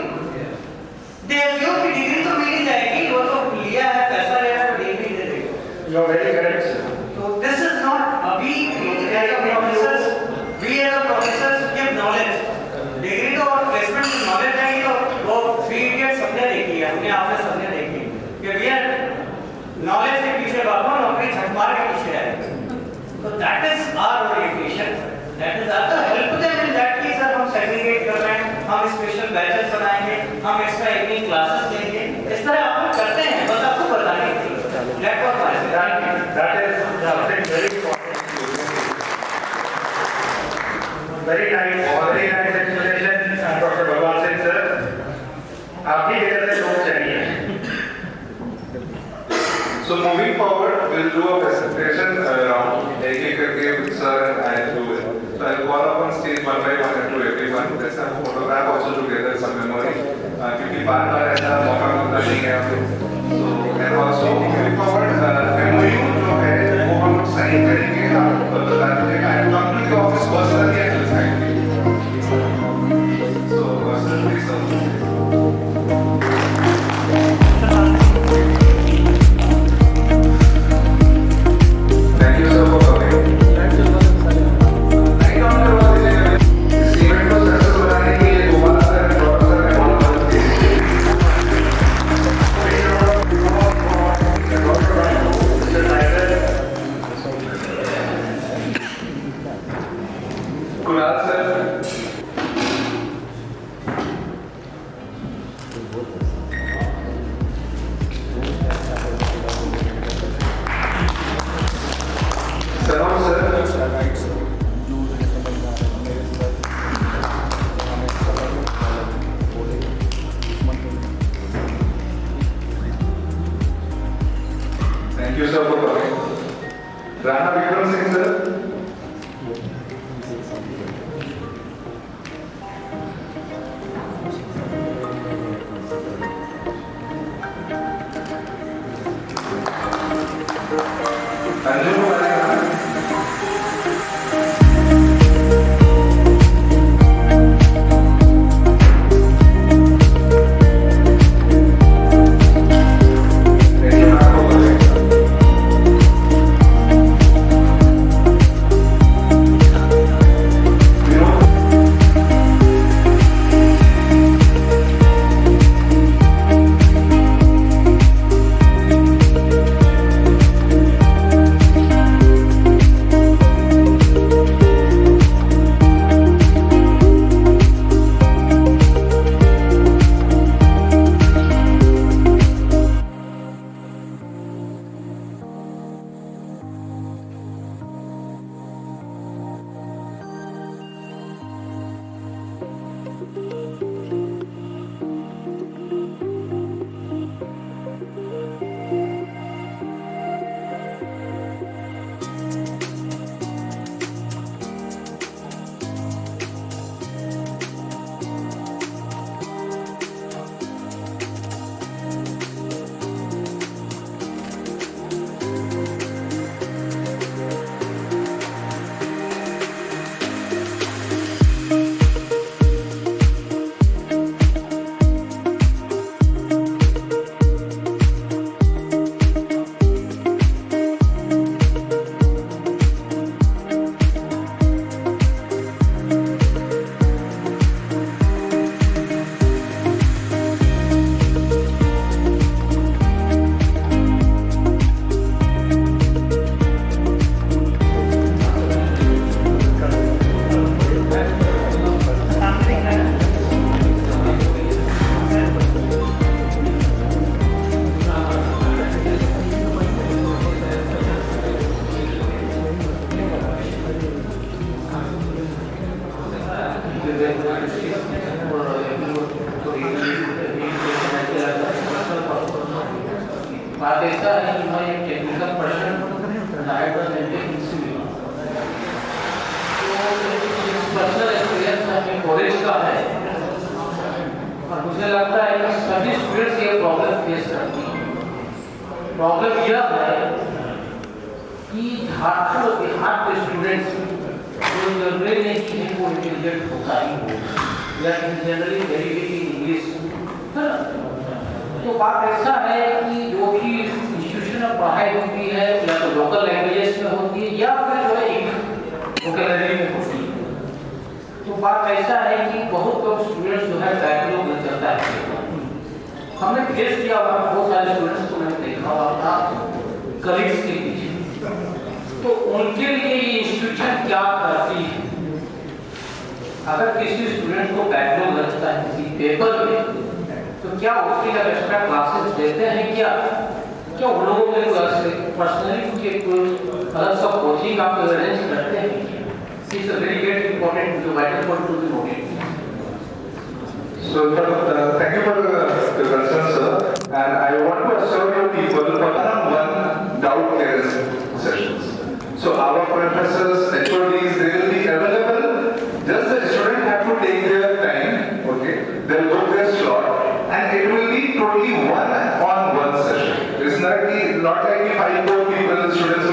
They assume कि डिग्री तो मिल ही जाएगी, वो तो लिया है, पैसा लिया है, तो डिग्री दे देगा. You are very correct, sir. So this is not अभी as a that is our orientation, that is our help them in that case sir हम segregate कर रहे हैं, हम special batches बनाएंगे, हम extra evening classes लेंगे, इस तरह आप लोग करते हैं, बस आपको बताने के लिए that was my That is something very important. Very nice explanation, Dr. Bhagwan Singh sir. आपकी जगह से लोग चाहिए. So moving forward, we'll do a presentation round, एक करके with sir and I do it. So I'll call up on stage one by one and to everyone. Let's have a photograph also together, some memory. क्योंकि बार-बार ऐसा मौका मिलता नहीं है हमें. So and also moving forward, MOU जो है वो हम साइन करेंगे, आप बता दीजिएगा. I will come to the office personally and will sign it. So sir, please come. Thank you sir for coming. Right on the road, this event was successful बनाने के लिए दोबारा sir and Dr. sir ने बहुत मदद की. Kunal sir. Salon sir. Thank you sir for coming. Rana Vikram Singh sir. Anju Kumar. बात ऐसा है कि मैं एक टेक्निकल पर्सन डायग्नोस्टिक इंस्टीट्यूट तो पर्सनल एक्सपीरियंस अपने कॉलेज का है और मुझे लगता है कि सभी स्टूडेंट्स ये प्रॉब्लम फेस करती हैं। प्रॉब्लम यह है कि झारखंड बिहार के स्टूडेंट्स जो जरूरी नहीं कि वो इंटेलिजेंट होता ही हो या जनरली वेरी वेरी इंग्लिश, तो बात ऐसा है कि जो भी इंस्टीट्यूशन में पढ़ाई होती है या तो लोकल लैंग्वेजेस में होती है या फिर जो है वोकेबलरी में होती है। तो बात ऐसा है कि बहुत लोग स्टूडेंट्स जो है बैकलॉग में चलता है। हमने फेस किया हुआ बहुत सारे स्टूडेंट्स को मैंने देखा हुआ था कलीग्स के पीछे, तो उनके लिए अगर किसी स्टूडेंट को बैकलॉग लगता है किसी पेपर में, तो क्या उसके लिए एक्स्ट्रा क्लासेस देते हैं क्या उन लोगों के लिए पर्सनली कोई अलग सा कोचिंग आप अरेंज करते हैं क्या? It's a very very important to vital point to be noted. So, thank you for the concern, sir. And I want to assure you people for one doubt clearing sessions. So, our professors, HODs, they will be available. Just the student have to take their time, okay? They'll book their slot, and it will be totally one-on-one session. It's not like 5 people, students